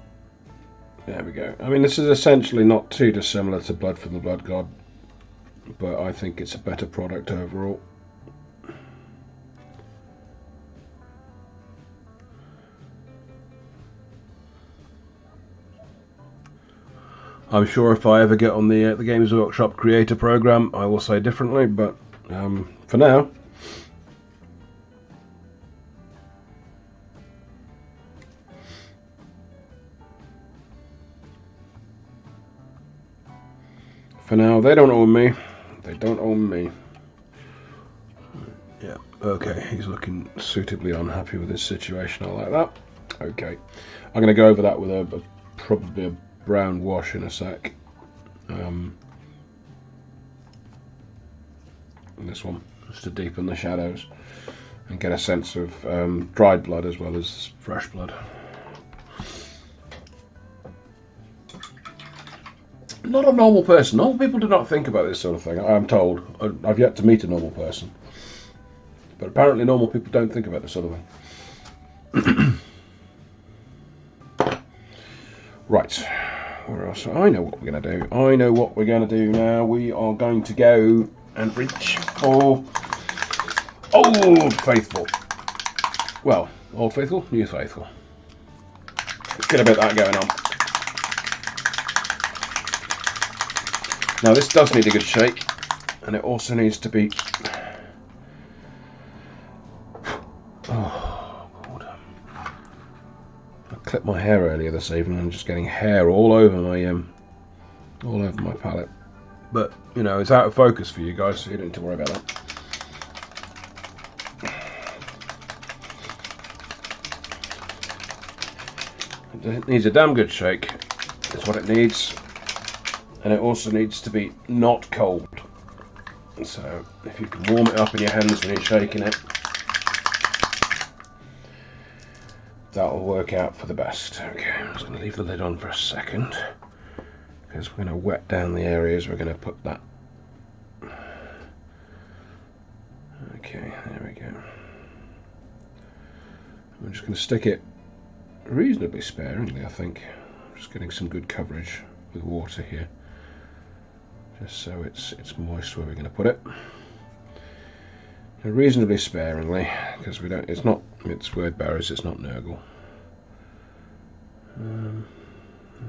there we go. I mean, this is essentially not too dissimilar to Blood from the Blood God, but I think it's a better product overall. I'm sure if I ever get on the Games Workshop Creator Program, I will say differently, but for now. For now, they don't own me. They don't own me. Yeah, okay, he's looking suitably unhappy with his situation. I like that. Okay, I'm going to go over that with probably a brown wash in a sec. And this one, just to deepen the shadows and get a sense of dried blood as well as fresh blood. Not a normal person. Normal people do not think about this sort of thing, I'm told. I've yet to meet a normal person. But apparently normal people don't think about this sort of thing. Right. Where else? I know what we're going to do. I know what we're going to do now. We are going to go and reach for Old Faithful. Well, Old Faithful, New Faithful. Let's get a bit of that going on. Now this does need a good shake. and it also needs to be. Oh God! I clipped my hair earlier this evening. I'm just getting hair all over my palette. But you know, it's out of focus for you guys, so you don't need to worry about that. It needs a damn good shake. That's what it needs, and it also needs to be not cold. So if you can warm it up in your hands when you're shaking it, that'll work out for the best. Okay, I'm just going to leave the lid on for a second, because we're going to wet down the areas we're going to put that. Okay, there we go. I'm just going to stick it reasonably sparingly, I think. I'm just getting some good coverage with water here, just so it's moist where we're going to put it. And reasonably sparingly, because we don't. It's word barrows. It's not Nurgle.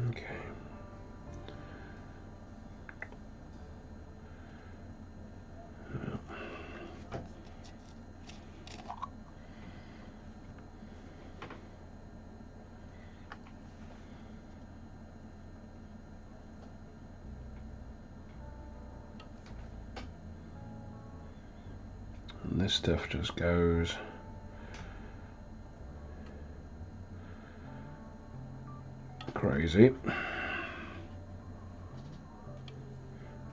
Okay. And this stuff just goes crazy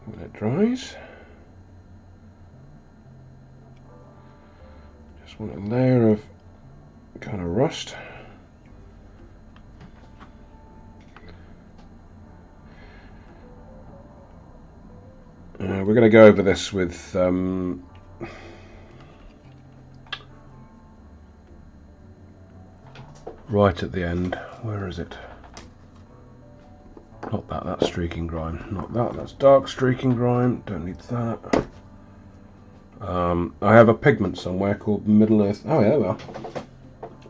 when it dries. Just want a layer of kind of rust. We're going to go over this with right at the end. Where is it? Not that, that's streaking grime. Not that, that's dark streaking grime. Don't need that. I have a pigment somewhere called Middle Earth. Oh yeah, there we are.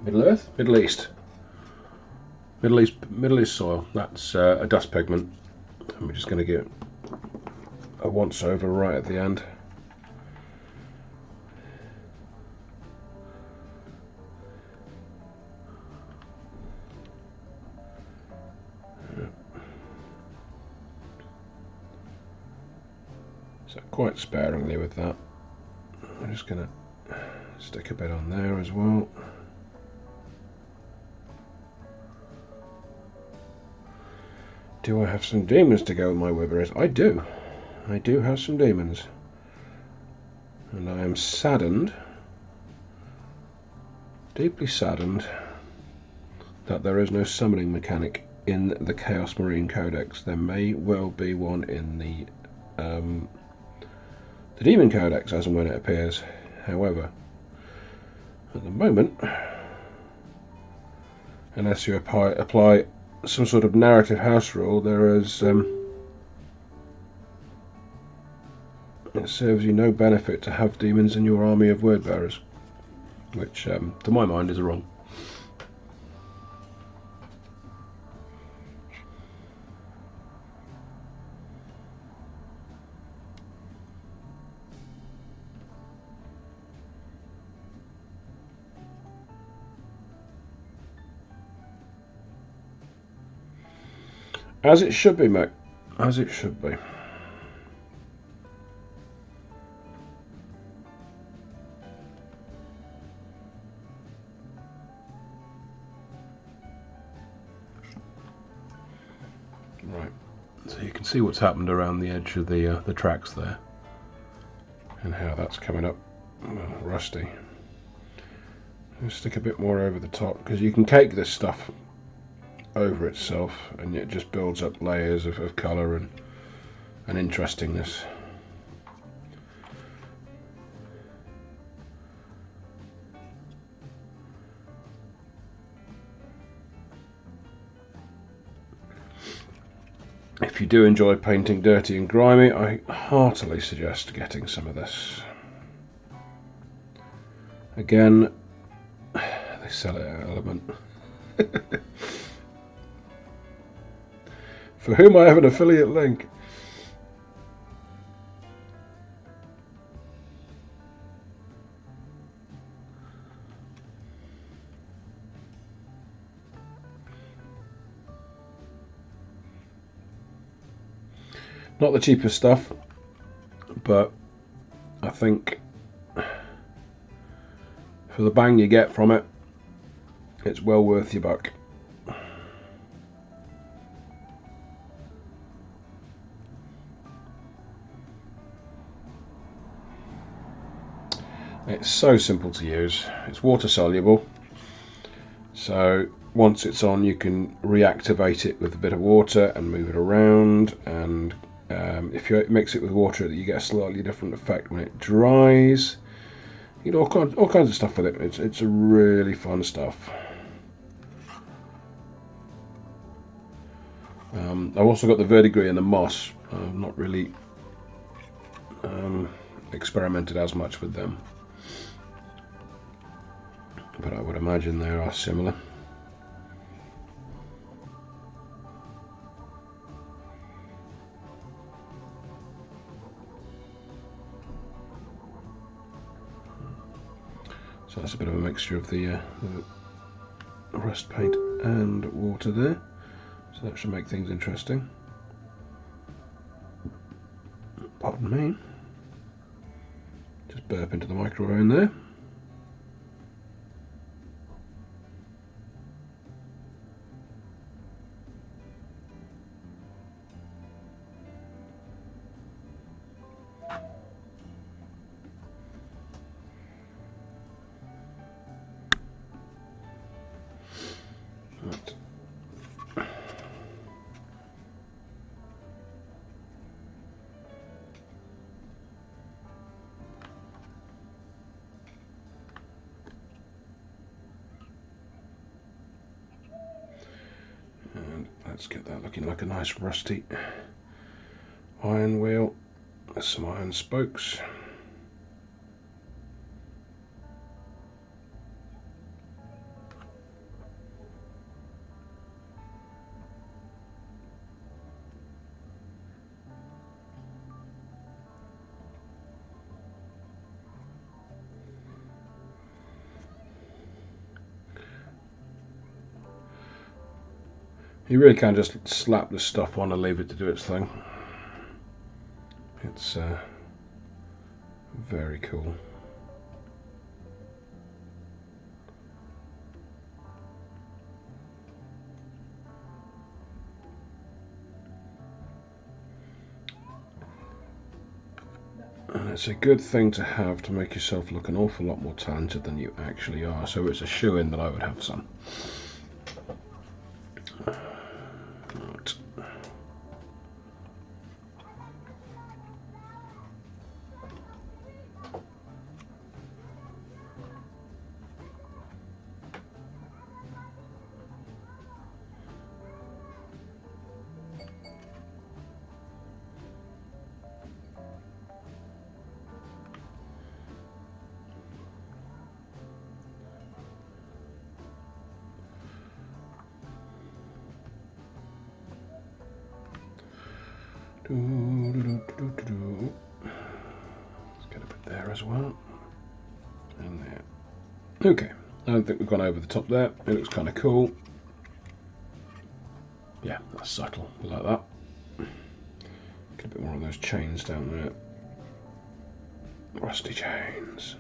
Middle Earth? Middle East. Middle East soil. That's a dust pigment. And we're just going to give it a once over right at the end. So quite sparingly with that. I'm just going to stick a bit on there as well. Do I have some demons to go with my withers? I do. I do have some demons. And I am saddened, deeply saddened, that there is no summoning mechanic in the Chaos Marine Codex. There may well be one in the Demon Codex as and when it appears. However, at the moment, unless you apply some sort of narrative house rule, there is it serves you no benefit to have demons in your army of word bearers, which to my mind is wrong. As it should be, mate. As it should be. Right. So you can see what's happened around the edge of the tracks there, and how that's coming up rusty. I'll stick a bit more over the top, because you can cake this stuff over itself and it just builds up layers of colour and interestingness. If you do enjoy painting dirty and grimy, I heartily suggest getting some of this. Again, they sell it at Element. For whom I have an affiliate link. Not the cheapest stuff, but I think for the bang you get from it, it's well worth your buck. It's so simple to use. It's water soluble, so once it's on you can reactivate it with a bit of water and move it around, and if you mix it with water you get a slightly different effect when it dries. You know, all kinds of stuff with it. It's a really fun stuff. I've also got the verdigris and the moss. I've not really experimented as much with them, but I would imagine they are similar. So that's a bit of a mixture of the rust paint and water there. So that should make things interesting. Pardon me. Just burp into the microphone there. Right. And let's get that looking like a nice rusty iron wheel. There's some iron spokes. You really can just slap the stuff on and leave it to do its thing. It's very cool. And it's a good thing to have to make yourself look an awful lot more talented than you actually are. So it's a shoe-in that I would have some. Right. Let's get a bit there as well. And there. Okay, I don't think we've gone over the top there. It looks kind of cool. Yeah, that's subtle, like that. Get a bit more on those chains down there. Rusty chains.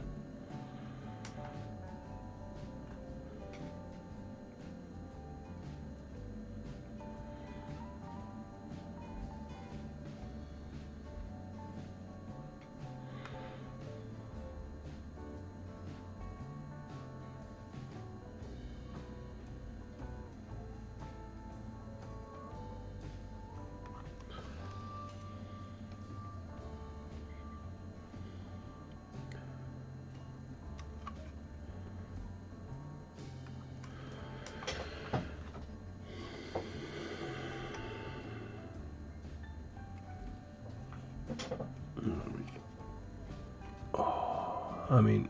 I mean,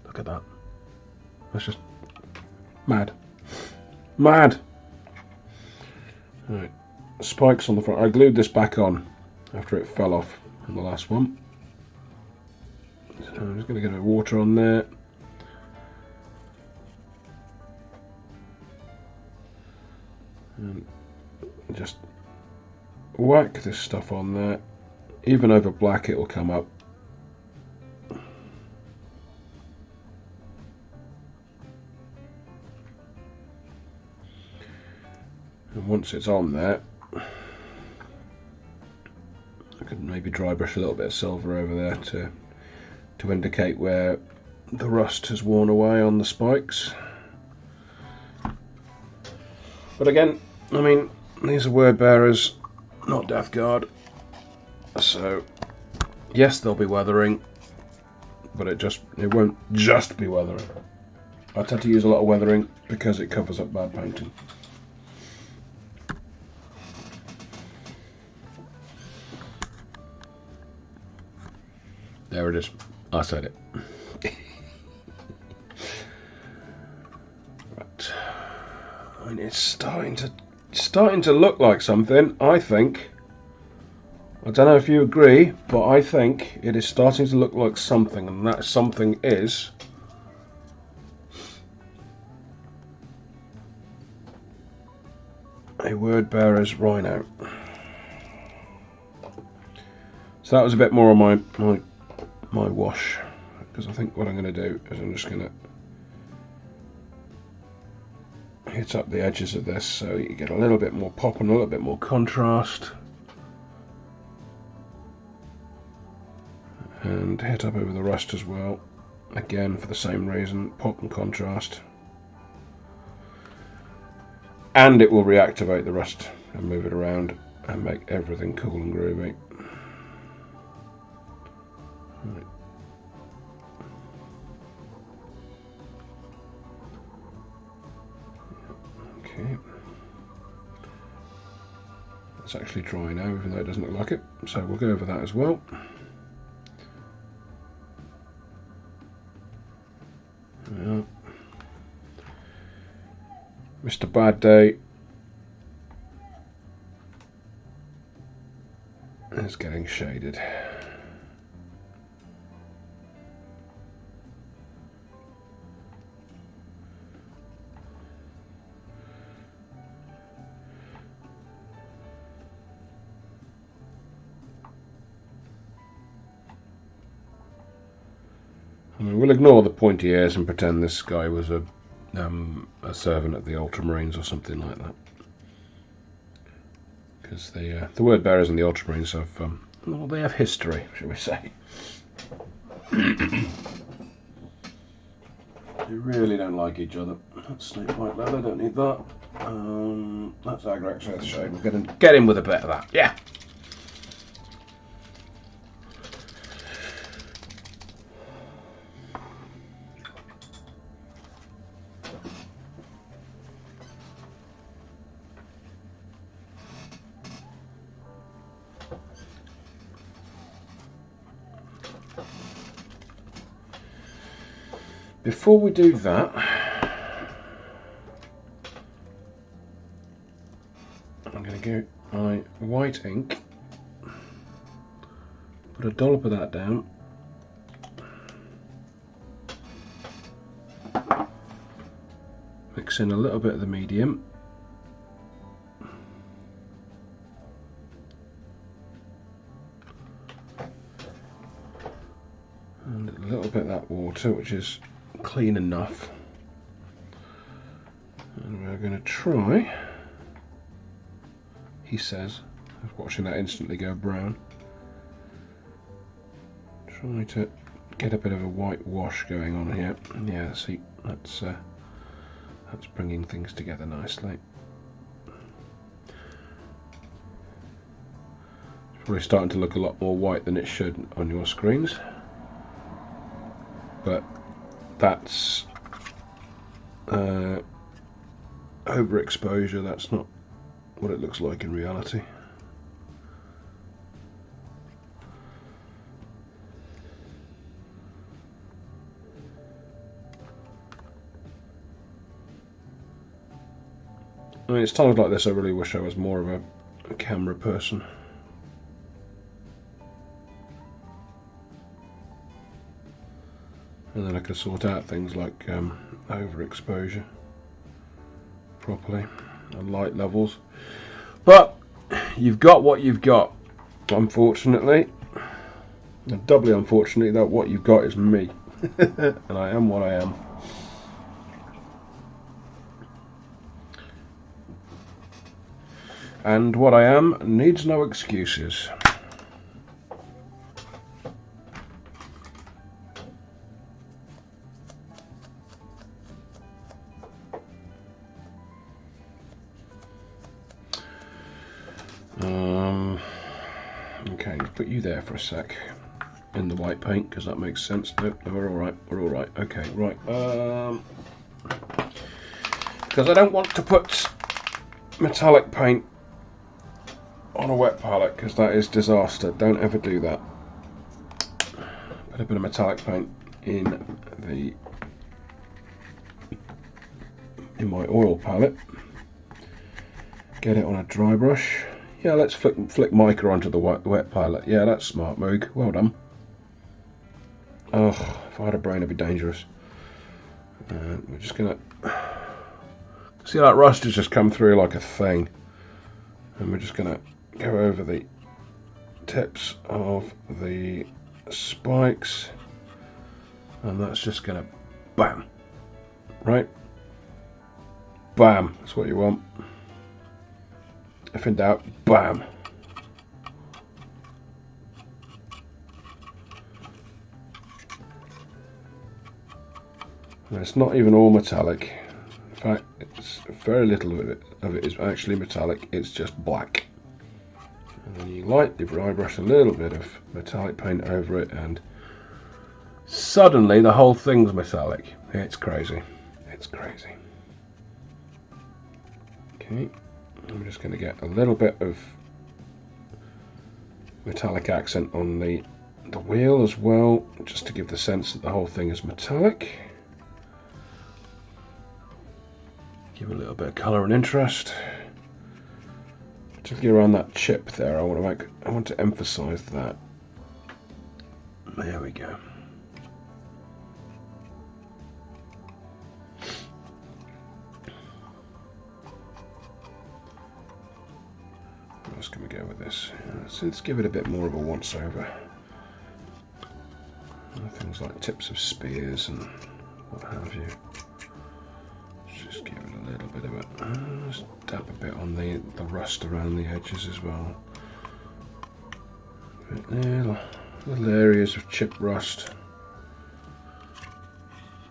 look at that. That's just mad. Mad! Right, spikes on the front. I glued this back on after it fell off on the last one. So I'm just going to get a bit of water on there. And just whack this stuff on there. Even over black it will come up. And once it's on there, I could maybe dry brush a little bit of silver over there to indicate where the rust has worn away on the spikes. But again, I mean, these are word bearers, not Death Guard. So yes, they'll be weathering, but it won't just be weathering. I tend to use a lot of weathering because it covers up bad painting. There it is. I said it. Right. And it's starting to look like something, I think. I don't know if you agree, but I think it is starting to look like something, and that something is a word bearer's Rhino. So that was a bit more on my wash, because I think what I'm going to do is I'm just going to hit up the edges of this so you get a little bit more pop and a little bit more contrast, and hit up over the rust as well, again for the same reason, pop and contrast, and it will reactivate the rust and move it around and make everything cool and groovy. Right. Okay, it's actually dry now, even though it doesn't look like it, so we'll go over that as well. Yeah. Mr. Bad Day is getting shaded. I mean, we'll ignore the pointy ears and pretend this guy was a servant at the Ultramarines or something like that, because the word bearers and the Ultramarines have well, they have history, shall we say. They really don't like each other. That's snake white leather, don't need that. That's Agrax Earthshade. We'll get in with a bit of that, yeah. Before we do that, I'm going to get my white ink, put a dollop of that down, mix in a little bit of the medium, and a little bit of that water, which is clean enough, and we're going to try, he says, I was watching that instantly go brown, try to get a bit of a white wash going on here. Yeah, see, that's bringing things together nicely. It's probably starting to look a lot more white than it should on your screens, but that's overexposure. That's not what it looks like in reality. I mean, it's times like this I really wish I was more of a camera person. And then I could sort out things like overexposure properly and light levels. But you've got what you've got, unfortunately. And doubly unfortunately, that what you've got is me. And I am what I am. And what I am needs no excuses. Okay, let's put you there for a sec in the white paint because that makes sense. Nope, no, we're all right. We're all right. Okay, right. Because I don't want to put metallic paint on a wet palette because that is disaster. Don't ever do that. Put a bit of metallic paint in my oil palette. Get it on a dry brush. Yeah, let's flick mica onto the wet palette. Yeah, that's smart, Moog. Well done. Oh, if I had a brain, it'd be dangerous. We're just gonna see that rust has just come through like a thing, and we're just gonna go over the tips of the spikes, and that's just gonna bam, right? Bam. That's what you want. If in doubt, bam. And it's not even all metallic. In fact, it's very little of it is actually metallic. It's just black. And then you lightly dry brush a little bit of metallic paint over it, and suddenly the whole thing's metallic. It's crazy. It's crazy. Okay. I'm just going to get a little bit of metallic accent on the wheel as well, just to give the sense that the whole thing is metallic. Give it a little bit of colour and interest, particularly around that chip there. I want to emphasise that. There we go. What else can we go with this? Let's give it a bit more of a once over. Things like tips of spears and what have you. Just give it a little bit of it. Just dab a bit on the rust around the edges as well. Little areas of chip rust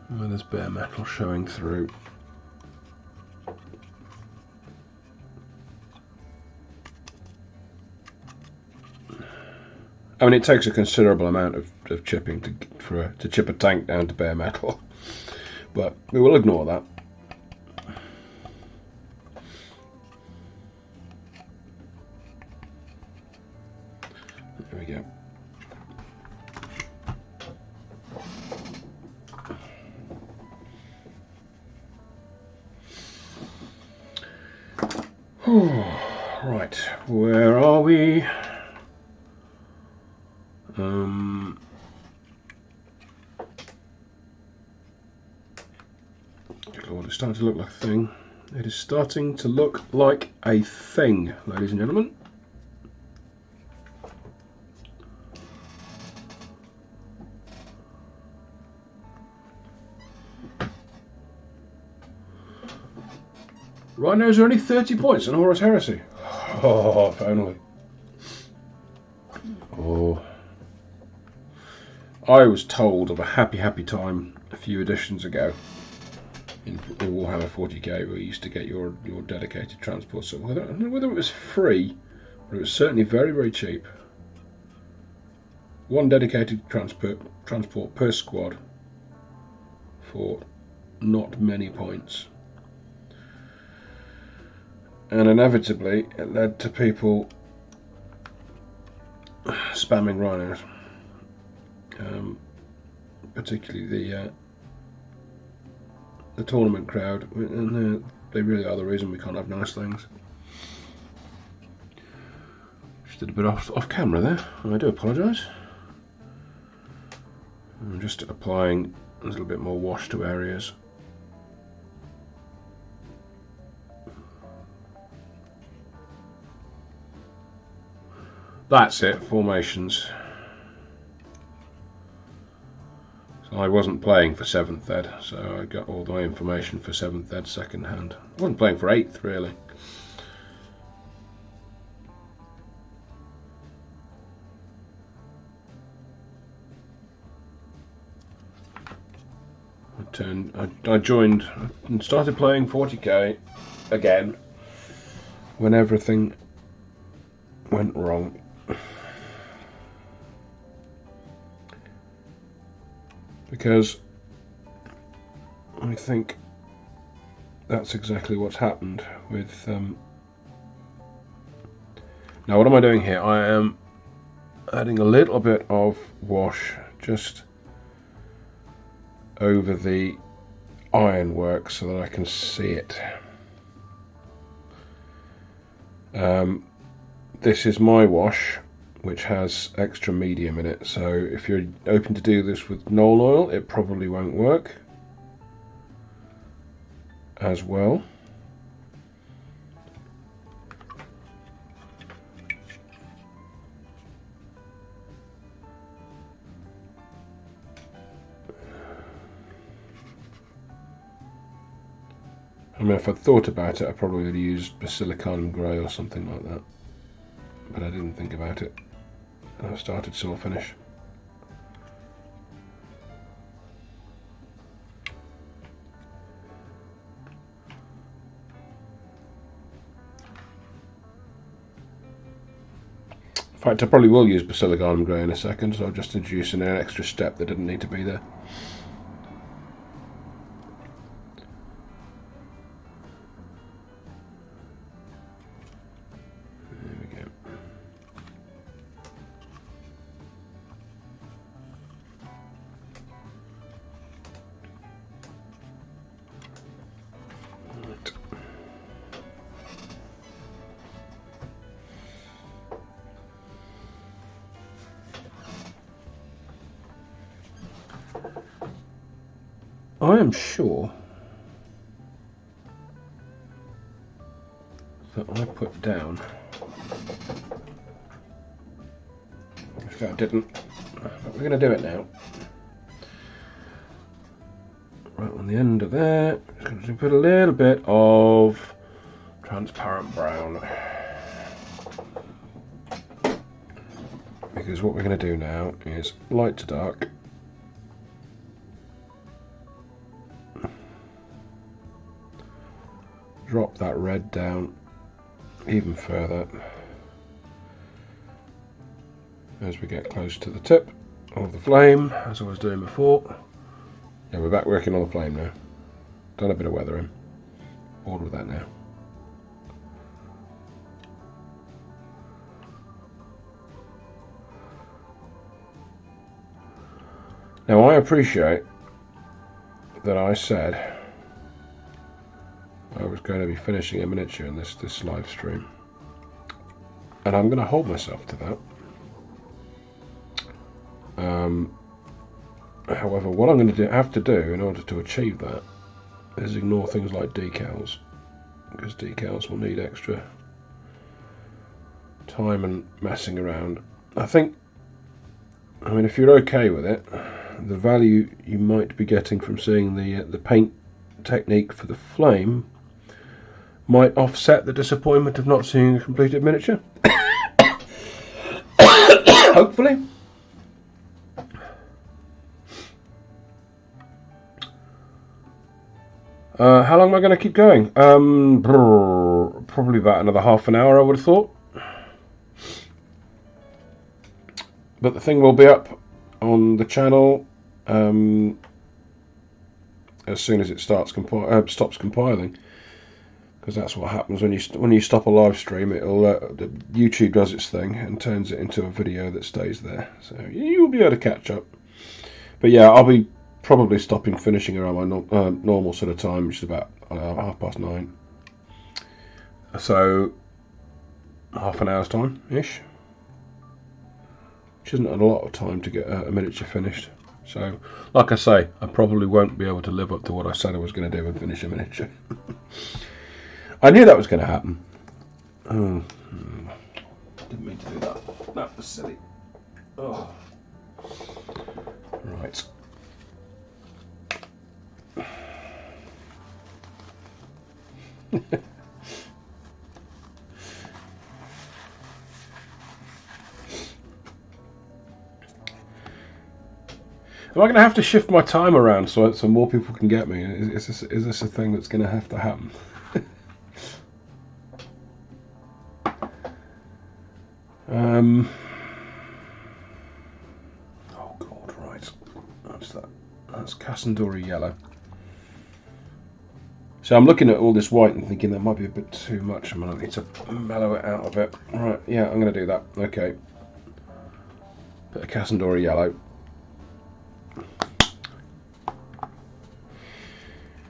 where there's bare metal showing through. I mean, it takes a considerable amount of chipping to chip a tank down to bare metal, but we will ignore that. There we go. Right, where are we? Good Lord, it's starting to look like a thing. It is starting to look like a thing, ladies and gentlemen. Rhinos are only 30 points in Horus Heresy. Oh, if only. Oh. I was told of a happy time a few editions ago in Warhammer 40k where you used to get your dedicated transport. So I don't know whether it was free, but it was certainly very cheap. One dedicated transport per squad for not many points. And inevitably it led to people spamming Rhinos. Particularly the tournament crowd, and they really are the reason we can't have nice things. Just did a bit off camera there, I do apologise. I'm just applying a little bit more wash to areas. that's it, formations. So I wasn't playing for 7th ed, so I got all my information for 7th ed second hand. I wasn't playing for 8th really. I joined and started playing 40k again when everything went wrong. Because I think that's exactly what's happened with now what am I doing here? I am adding a little bit of wash just over the ironwork so that I can see it. This is my wash, which has extra medium in it, so if you're open to do this with Knoll oil, it probably won't work as well. I mean, if I'd thought about it, I probably would have used Basilicon grey or something like that, but I didn't think about it. I started saw finish. In fact, I probably will use Basilicon grey in a second, so I'll just introduce an extra step that didn't need to be there. I am sure that I put down, if I didn't, but we're going to do it now. Right on the end of there, just going to put a little bit of transparent brown. Because what we're going to do now is light to dark. Drop that red down even further as we get close to the tip of the flame, as I was doing before. Yeah, we're back working on the flame now. Done a bit of weathering. Bored with that now. Now I appreciate that I said I was going to be finishing a miniature in this live stream, and I'm going to hold myself to that. However, what I'm going to have to do in order to achieve that is ignore things like decals, because decals will need extra time and messing around. I mean, if you're okay with it, the value you might be getting from seeing the paint technique for the flame might offset the disappointment of not seeing a completed miniature. Hopefully. How long am I going to keep going? Probably about another half an hour, I would have thought. But the thing will be up on the channel as soon as it stops compiling. Because that's what happens when you stop a live stream. It'll YouTube does its thing and turns it into a video that stays there. So you'll be able to catch up. But yeah, I'll be probably finishing around my normal sort of time, which is about 9:30. So half an hour's time ish, which isn't a lot of time to get a miniature finished. So, like I say, I probably won't be able to live up to what I said I was going to do and finish a miniature. I knew that was going to happen. didn't mean to do that. That was silly. Oh. Right. Am I going to have to shift my time around so more people can get me? Is this a thing that's going to have to happen? Oh God, right. That's that. That's Cassandora yellow. So I'm looking at all this white and thinking that might be a bit too much. I'm going to need to mellow it out a bit. Right, yeah, I'm going to do that. Okay. Bit of Cassandora yellow.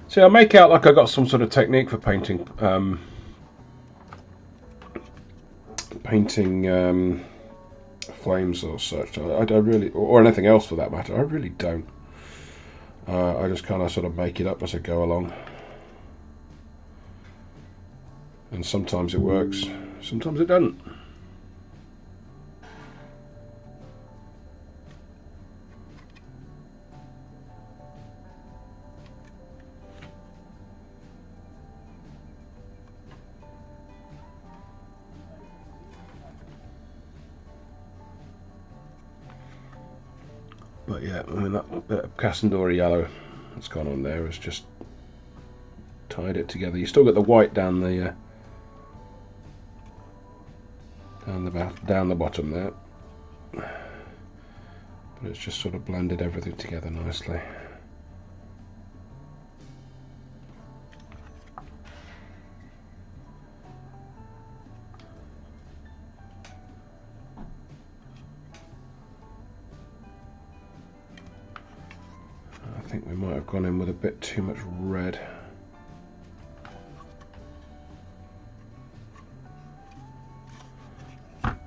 See, I make out like I got some sort of technique for painting, flames or such. I really, or anything else for that matter. I really don't. I just kind of sort of make it up as I go along, and sometimes it works, sometimes it doesn't. But yeah, I mean, that bit of Cassandora yellow that's gone on there has just tied it together. You still got the white down the bottom there, but it's just sort of blended everything together nicely. I think we might have gone in with a bit too much red.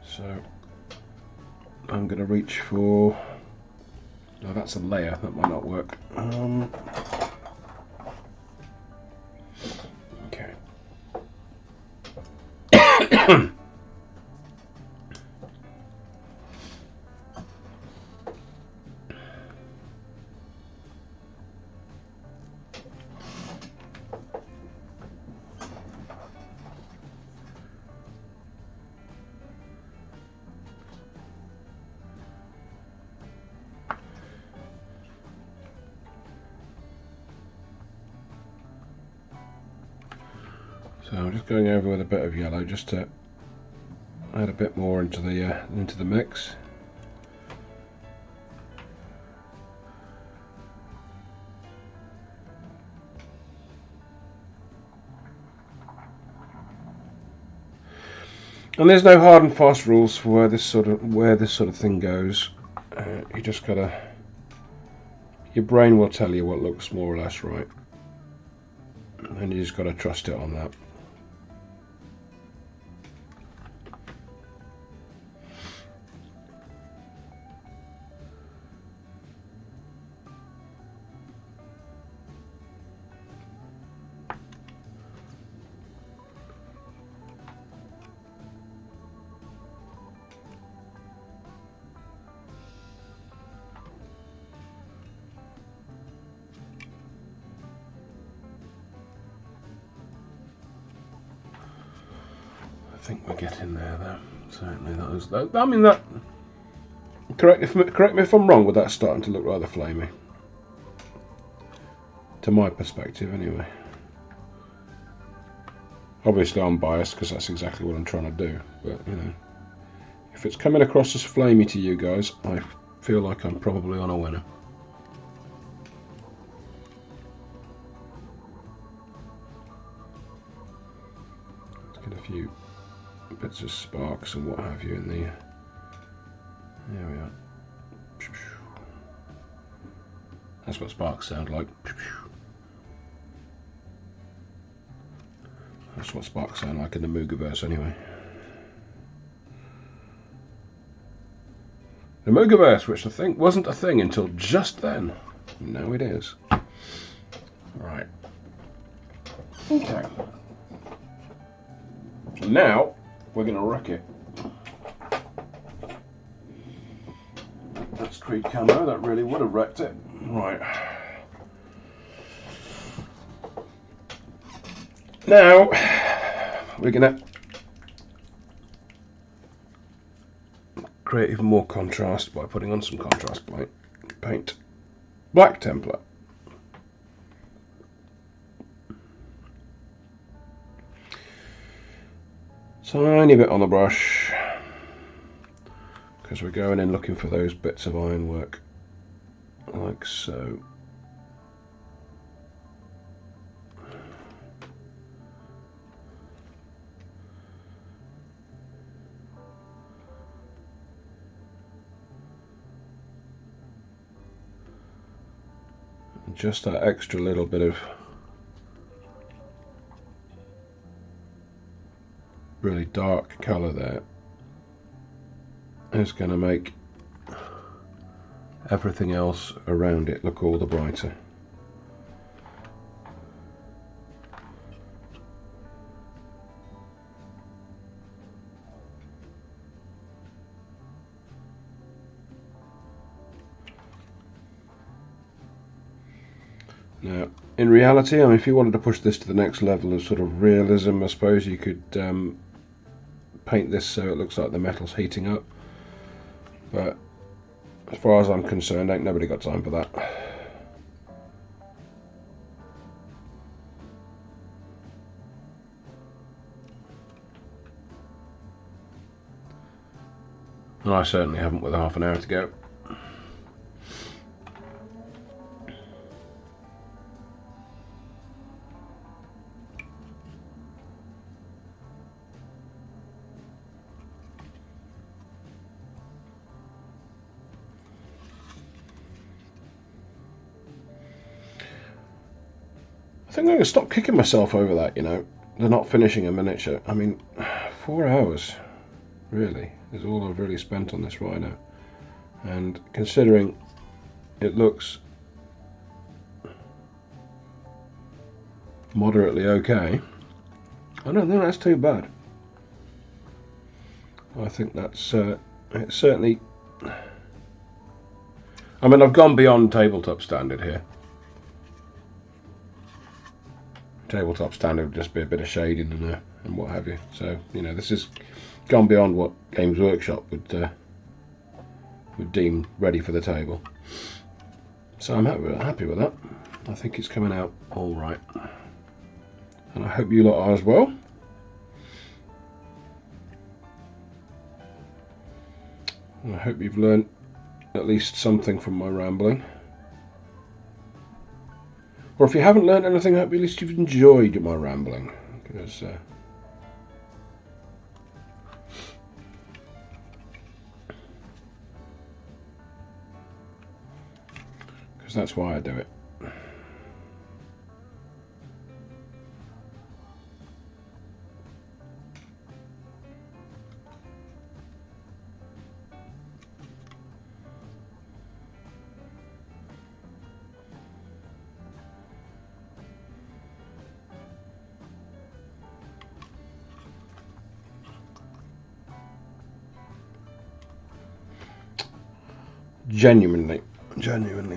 So I'm going to reach for... No, that's a layer. That might not work. Okay. So I'm just going over with a bit of yellow just to add a bit more into the mix. And there's no hard and fast rules for where this sort of thing goes. You just gotta, your brain will tell you what looks more or less right, and you just gotta trust it on that. I think we're getting there, though. Certainly, that was. I mean, that. Correct me if I'm wrong. With that starting to look rather flamey, to my perspective, anyway. Obviously, I'm biased because that's exactly what I'm trying to do. But you know, if it's coming across as flamey to you guys, I feel like I'm probably on a winner. Let's get a few bits of sparks and what have you in there. There we are. That's what sparks sound like. That's what sparks sound like in the Moogiverse anyway. The Moogiverse, which I think wasn't a thing until just then. Now it is. Right. Okay. So now we're going to wreck it. That's Creed camo, that really would have wrecked it. Right. Now, we're going to create even more contrast by putting on some contrast paint. Black template. Tiny bit on the brush, because we're going in looking for those bits of ironwork, like so. And just that extra little bit of really dark colour there is going to make everything else around it look all the brighter. Now, in reality, I mean, if you wanted to push this to the next level of sort of realism, I suppose you could paint this so it looks like the metal's heating up, but as far as I'm concerned, ain't nobody got time for that. And I certainly haven't with half an hour to go. I think I'm going to stop kicking myself over that, you know. They're not finishing a miniature. I mean, 4 hours, really, is all I've really spent on this Rhino. And considering it looks moderately okay, I don't think that's too bad. I think that's, it's certainly, I mean, I've gone beyond tabletop standard here. Tabletop standard would just be a bit of shading and what have you. So, you know, this has gone beyond what Games Workshop would deem ready for the table. So I'm happy with that. I think it's coming out all right, and I hope you lot are as well. And I hope you've learned at least something from my rambling. Or if you haven't learned anything, I hope at least you've enjoyed my rambling, because that's why I do it. Genuinely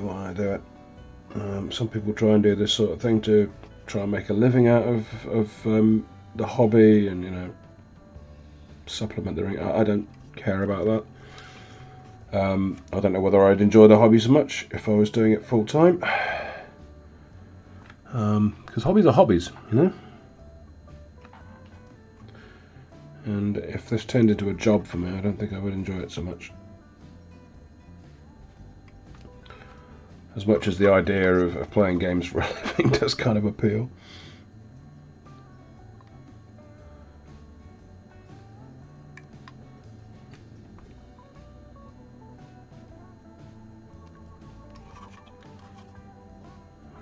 why I do it. Some people try and do this sort of thing to try and make a living out of the hobby, and, you know, supplement their income. I don't care about that. I don't know whether I'd enjoy the hobby so much if I was doing it full time, because hobbies are hobbies, you know. And if this turned into a job for me, I don't think I would enjoy it so much. As much as the idea of playing games for a living does kind of appeal.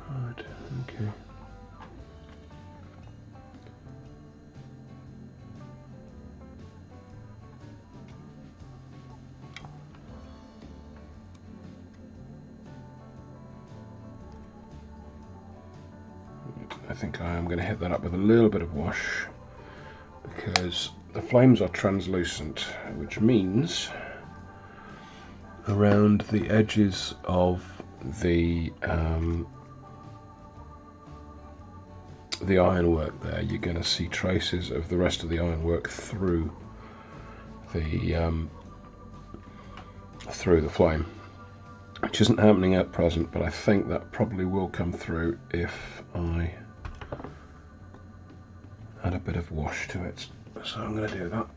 Right, okay. I think I am going to hit that up with a little bit of wash, because the flames are translucent, which means around the edges of the ironwork there, you're going to see traces of the rest of the ironwork through the flame, which isn't happening at present, but I think that probably will come through if I add a bit of wash to it. So I'm going to do that.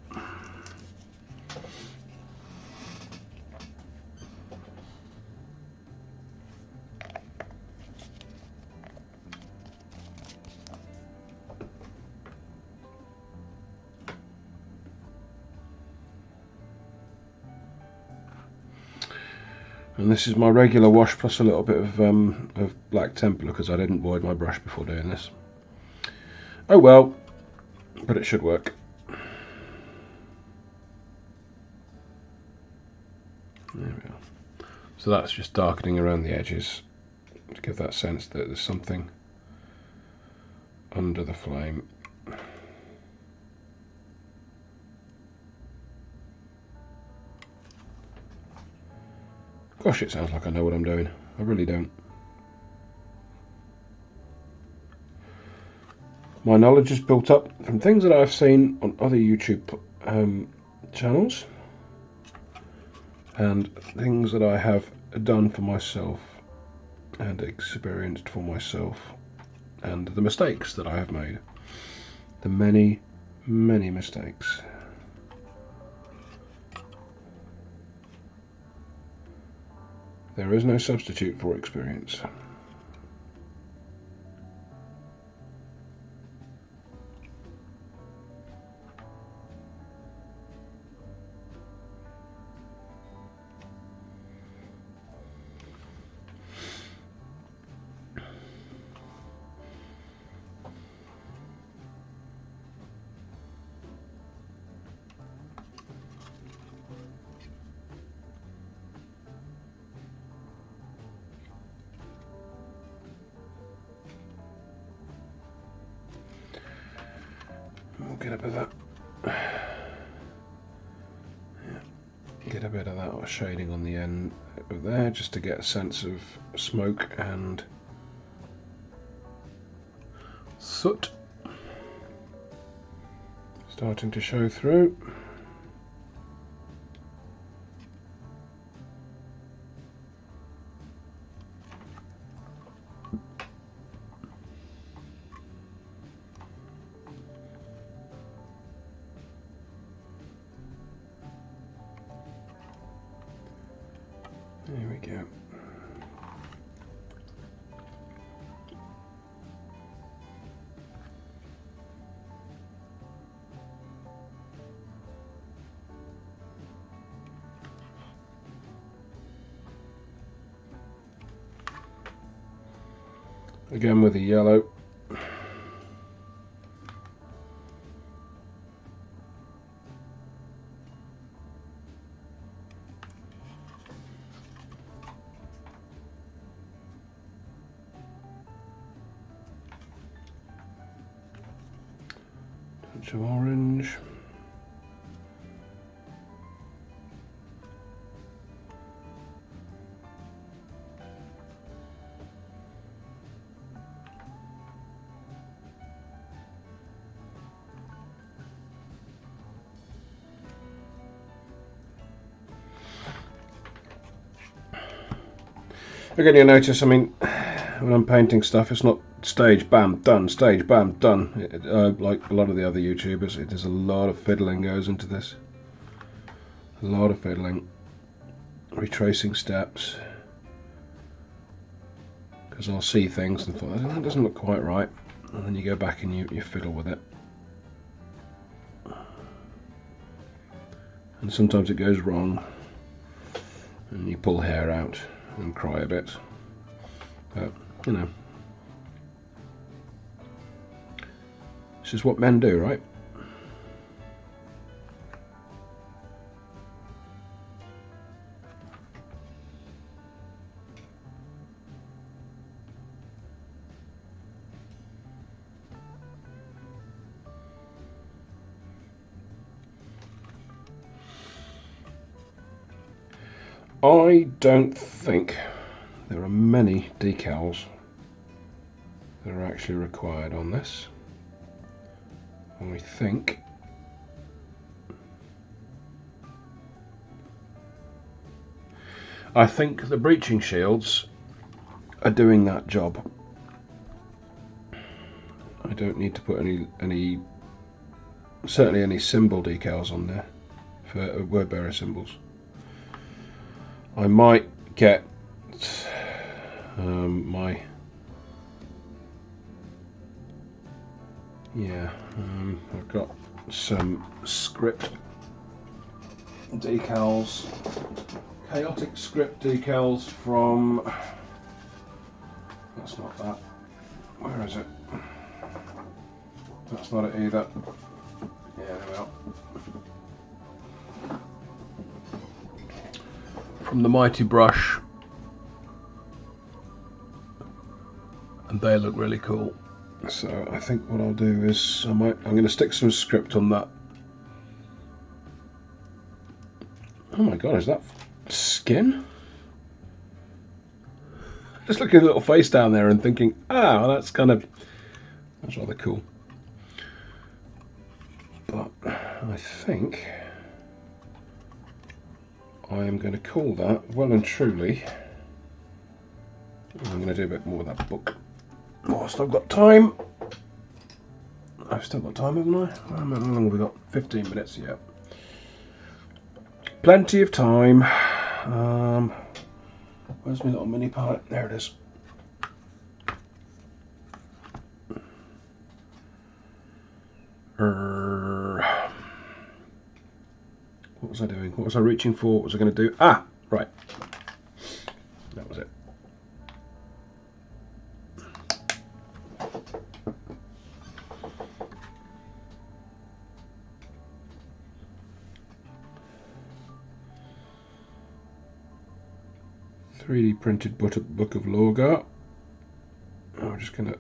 And this is my regular wash plus a little bit of black tempera because I didn't void my brush before doing this. Oh well, but it should work. There we are. So that's just darkening around the edges to give that sense that there's something under the flame. Gosh, it sounds like I know what I'm doing. I really don't. My knowledge is built up from things that I've seen on other YouTube channels and things that I have done for myself and experienced for myself, and the mistakes that I have made. The many, many mistakes. There is no substitute for experience. We'll get a bit of that. Yeah, get a bit of that shading on the end of there, just to get a sense of smoke and soot starting to show through. There we go. Again with the yellow. Touch of orange. Again, you'll notice, I mean, when I'm painting stuff, it's not stage, bam, done, stage, bam, done. Like a lot of the other YouTubers, there's a lot of fiddling goes into this. A lot of fiddling. Retracing steps. Because I'll see things and thought, that doesn't look quite right. And then you go back and you fiddle with it. And sometimes it goes wrong. And you pull hair out and cry a bit. But, you know. This is what men do, right? I don't think there are many decals that are actually required on this. I think the breaching shields are doing that job. I don't need to put any certainly any symbol decals on there for word bearer symbols. I might get I've got some script decals, chaotic script decals from, that's not that, where is it? That's not it either. Yeah, there we are. From the Mighty Brush, and they look really cool. So I think what I'll do is I'm going to stick some script on that. Oh my god, is that skin? Just looking at the little face down there and thinking, that's rather cool. But I think I am going to call that well and truly. I'm going to do a bit more of that book whilst I've got time. I've still got time, haven't I? How long have we got? 15 minutes yet. Plenty of time. Where's my little mini palette? There it is. What was I doing? What was I reaching for? What was I going to do? Right. That was it. .3D printed book of Lorgar. I'm just going to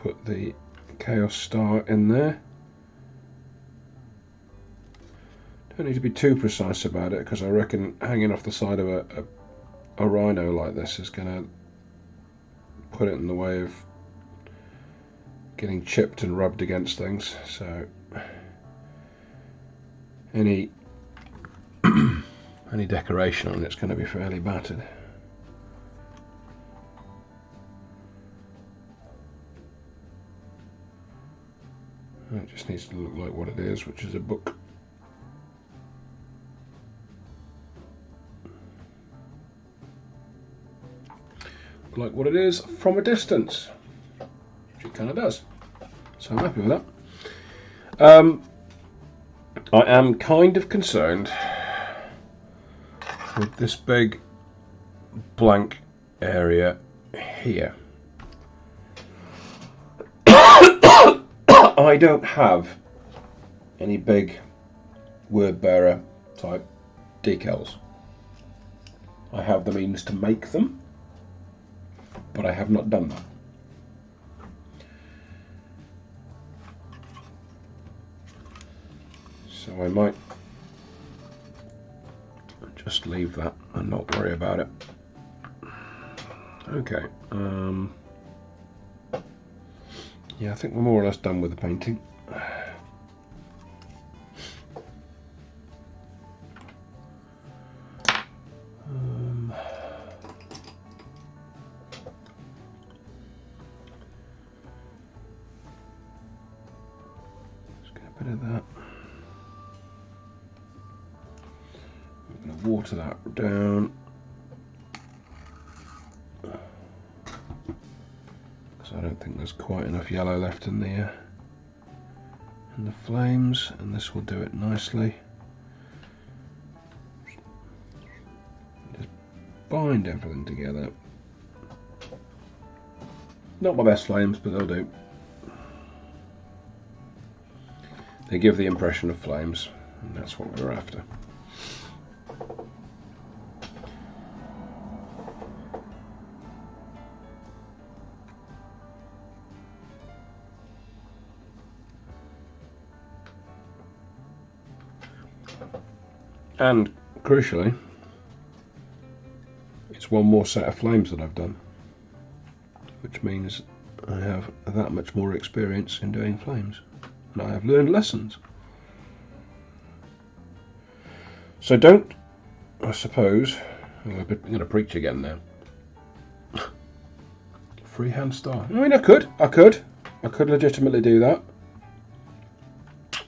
put the Chaos Star in there. Don't need to be too precise about it, because I reckon hanging off the side of a Rhino like this is going to put it in the way of getting chipped and rubbed against things. So any decoration on it's going to be fairly battered. It just needs to look like what it is, which is a book. Like what it is from a distance, which it kind of does. So I'm happy with that. I am kind of concerned with this big blank area here. I don't have any big word bearer type decals. I have the means to make them, but I have not done that. So I might just leave that and not worry about it. Okay. Yeah, I think we're more or less done with the painting. Just get a bit of that. I'm going to water that down. I don't think there's quite enough yellow left in the flames, and this will do it nicely. Just bind everything together. Not my best flames, but they'll do. They give the impression of flames, and that's what we're after. And crucially, it's one more set of flames that I've done, which means I have that much more experience in doing flames, and I have learned lessons. So don't, I suppose, I'm going to preach again now. Freehand start. I mean, I could legitimately do that.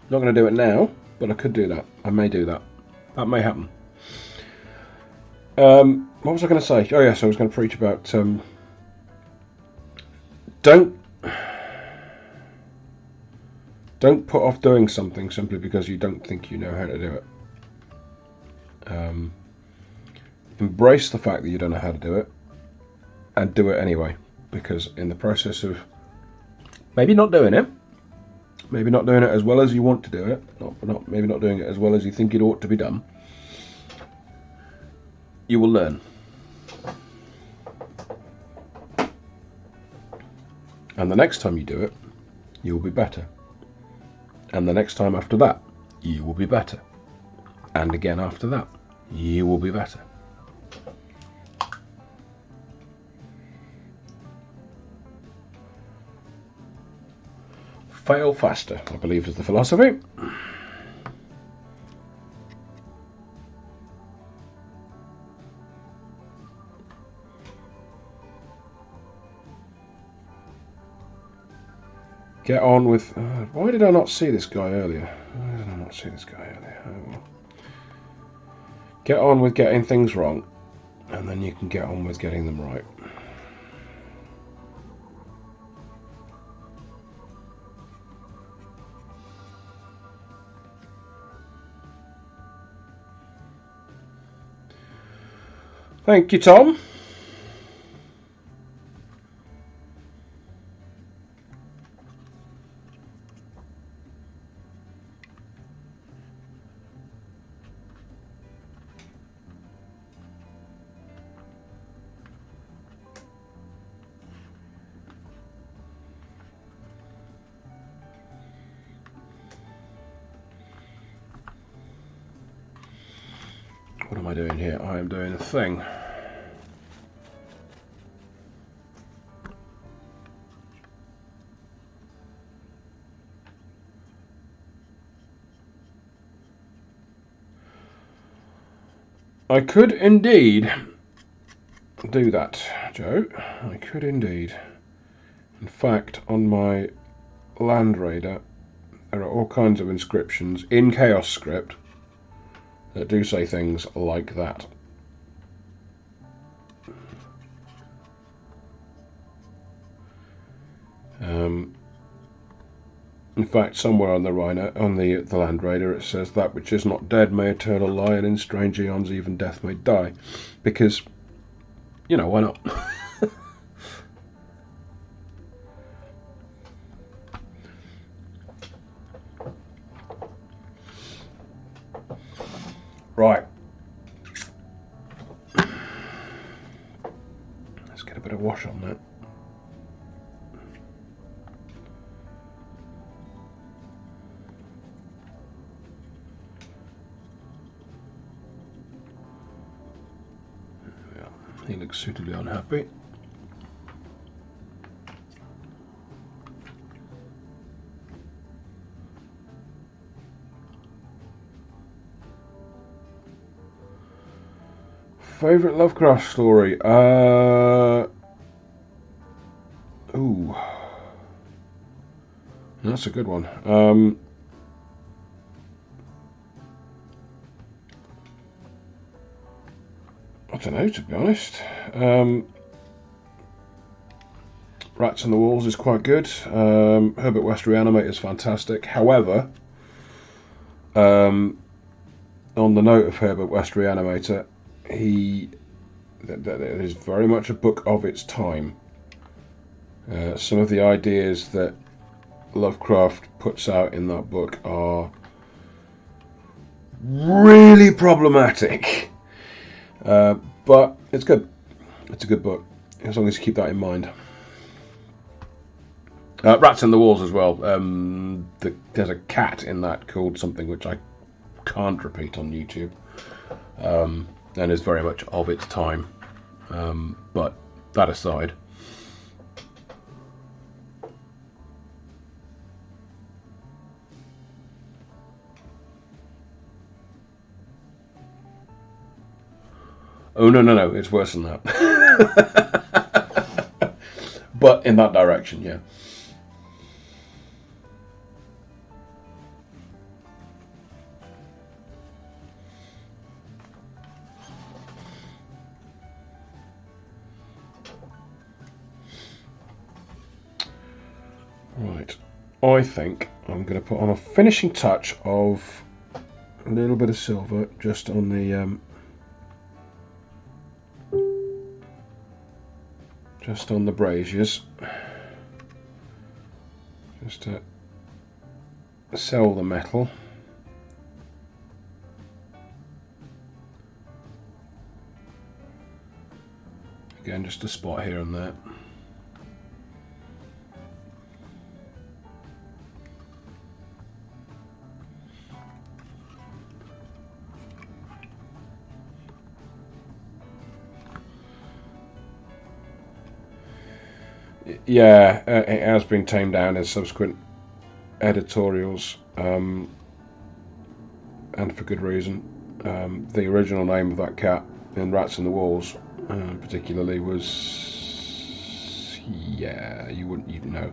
Not going to do it now, but I could do that. I may do that. That may happen. What was I going to say? Oh yes, I was going to preach about don't put off doing something simply because you don't think you know how to do it. Embrace the fact that you don't know how to do it, and do it anyway, because in the process of maybe not doing it as well as you want to do it, maybe not doing it as well as you think it ought to be done, you will learn. And the next time you do it, you will be better. And the next time after that, you will be better. And again after that, you will be better. Fail faster, I believe, is the philosophy. Get on with... why did I not see this guy earlier? Oh, well. Get on with getting things wrong, and then you can get on with getting them right. Thank you, Tom. What am I doing here? I am doing a thing. I could indeed do that, Joe. I could indeed. In fact, on my Land Raider, there are all kinds of inscriptions in Chaos script that do say things like that. In fact, somewhere on the Rhino, on the Land Raider, it says that which is not dead may eternal lie, and in strange eons even death may die. Because, you know, why not? Right. Let's get a bit of wash on that. He looks suitably unhappy. Favorite Lovecraft story? Ooh, that's a good one. I don't know, to be honest. Rats on the Walls is quite good. Herbert West Reanimate is fantastic. However, on the note of Herbert West Reanimator, that is very much a book of its time. Some of the ideas that Lovecraft puts out in that book are really problematic. But it's good. It's a good book, as long as you keep that in mind. Rats in the Walls as well. There's a cat in that called something which I can't repeat on YouTube, and is very much of its time. But that aside, oh no, it's worse than that. But in that direction, yeah. Right, I think I'm going to put on a finishing touch of a little bit of silver just on the braziers, just to sell the metal. Again, just a spot here and there. Yeah, it has been tamed down in subsequent editorials, and for good reason. The original name of that cat in Rats in the Walls, particularly, was, yeah, you wouldn't even know.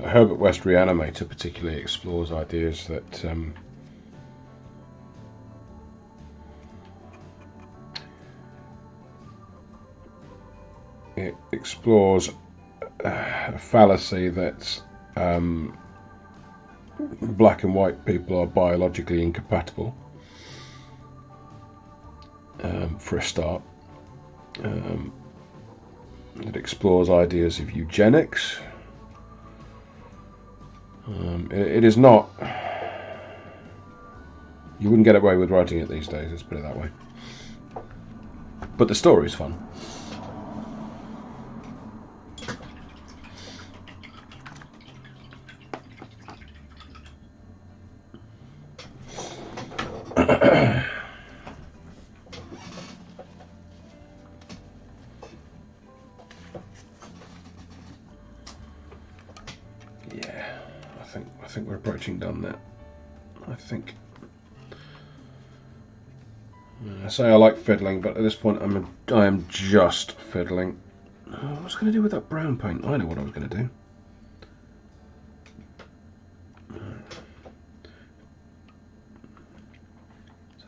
Herbert West Reanimator particularly explores ideas that it explores a fallacy that black and white people are biologically incompatible, for a start. It explores ideas of eugenics. It is not, you wouldn't get away with writing it these days, let's put it that way. But the story is fun. I think we're approaching done now. I think. I say I like fiddling, but at this point I am just fiddling. What was I going to do with that brown paint? I know what I was going to do. Let's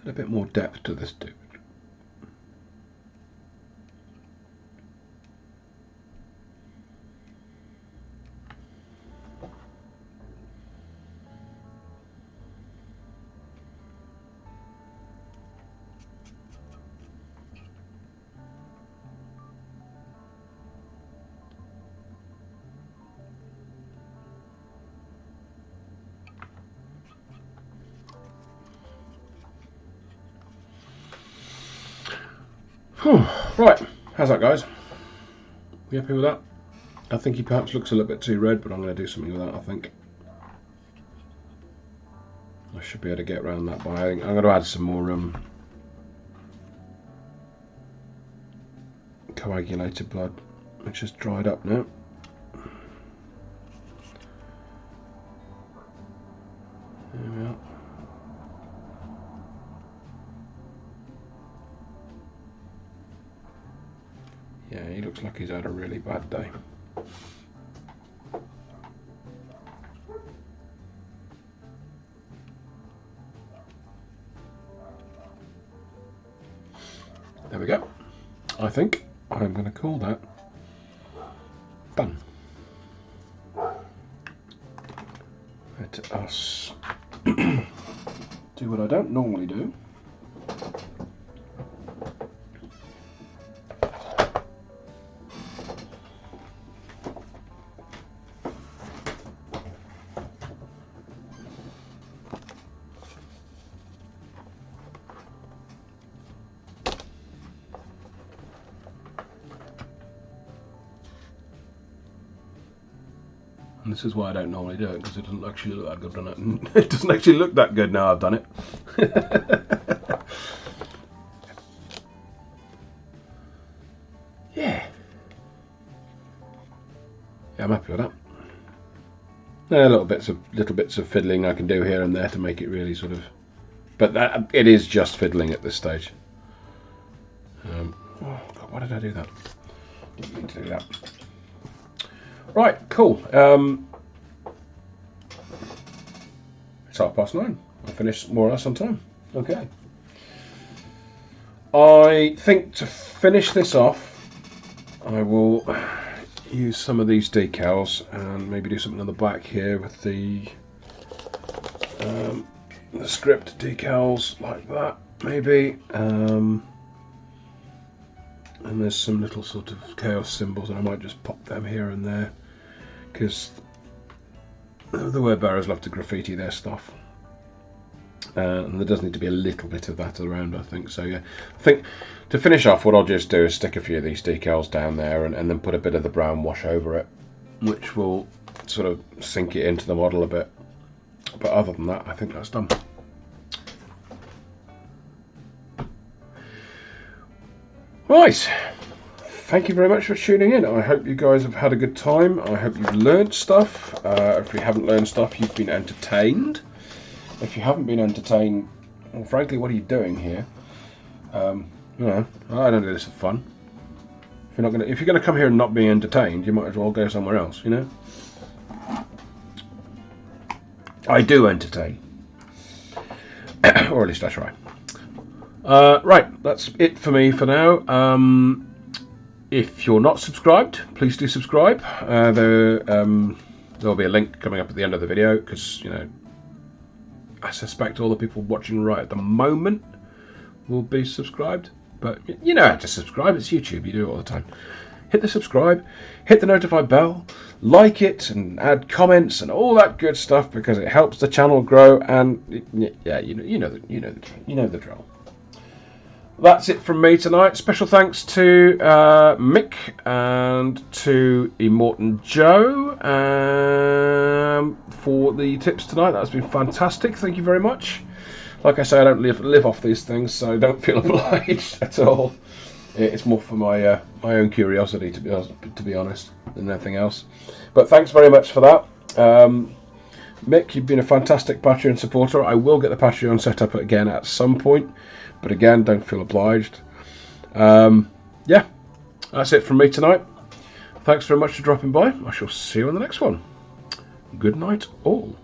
add a bit more depth to this dude. Right, how's that, guys? You happy with that? I think he perhaps looks a little bit too red, but I'm going to do something with that, I think. I should be able to get around that by adding, I'm going to add some more coagulated blood, which has dried up now. There we are. Yeah, he looks like he's had a really bad day. There we go. I think I'm going to call that done. Let us do what I don't normally do. And this is why I don't normally do it, because it doesn't actually look that good, does it? It doesn't actually look that good now I've done it. Yeah. Yeah, I'm happy with that. Little bits of fiddling I can do here and there to make it really sort of, but it is just fiddling at this stage. Oh God, why did I do that? Didn't mean to do that. Right, cool. It's 9:30. I finished more or less on time. Okay. I think to finish this off, I will use some of these decals and maybe do something on the back here with the script decals like that, maybe. And there's some little sort of chaos symbols, and I might just pop them here and there, because the word bearers love to graffiti their stuff, and there does need to be a little bit of that around, I think. So yeah, I think to finish off, what I'll just do is stick a few of these decals down there, and then put a bit of the brown wash over it, which will sort of sink it into the model a bit. But other than that, I think that's done. Right, thank you very much for tuning in. I hope you guys have had a good time. I hope you've learned stuff. If you haven't learned stuff, you've been entertained. If you haven't been entertained, well, frankly, what are you doing here? You know, I don't do this for fun. If you're gonna come here and not be entertained, you might as well go somewhere else. You know, I do entertain, or at least I try. Right, that's it for me for now. If you're not subscribed, please do subscribe. There'll be a link coming up at the end of the video, because, you know, I suspect all the people watching right at the moment will be subscribed. But you know how to subscribe, it's YouTube, you do it all the time. Hit the subscribe, hit the notify bell, like it, and add comments and all that good stuff, because it helps the channel grow. And yeah, you know the drill. That's it from me tonight. Special thanks to Mick and to Immortan Joe for the tips tonight. That's been fantastic. Thank you very much. Like I say, I don't live off these things, so don't feel obliged at all. It's more for my own curiosity, to be honest, than anything else. But thanks very much for that. Mick, you've been a fantastic Patreon supporter. I will get the Patreon set up again at some point. But again, don't feel obliged. Yeah, that's it from me tonight. Thanks very much for dropping by. I shall see you on the next one. Good night, all.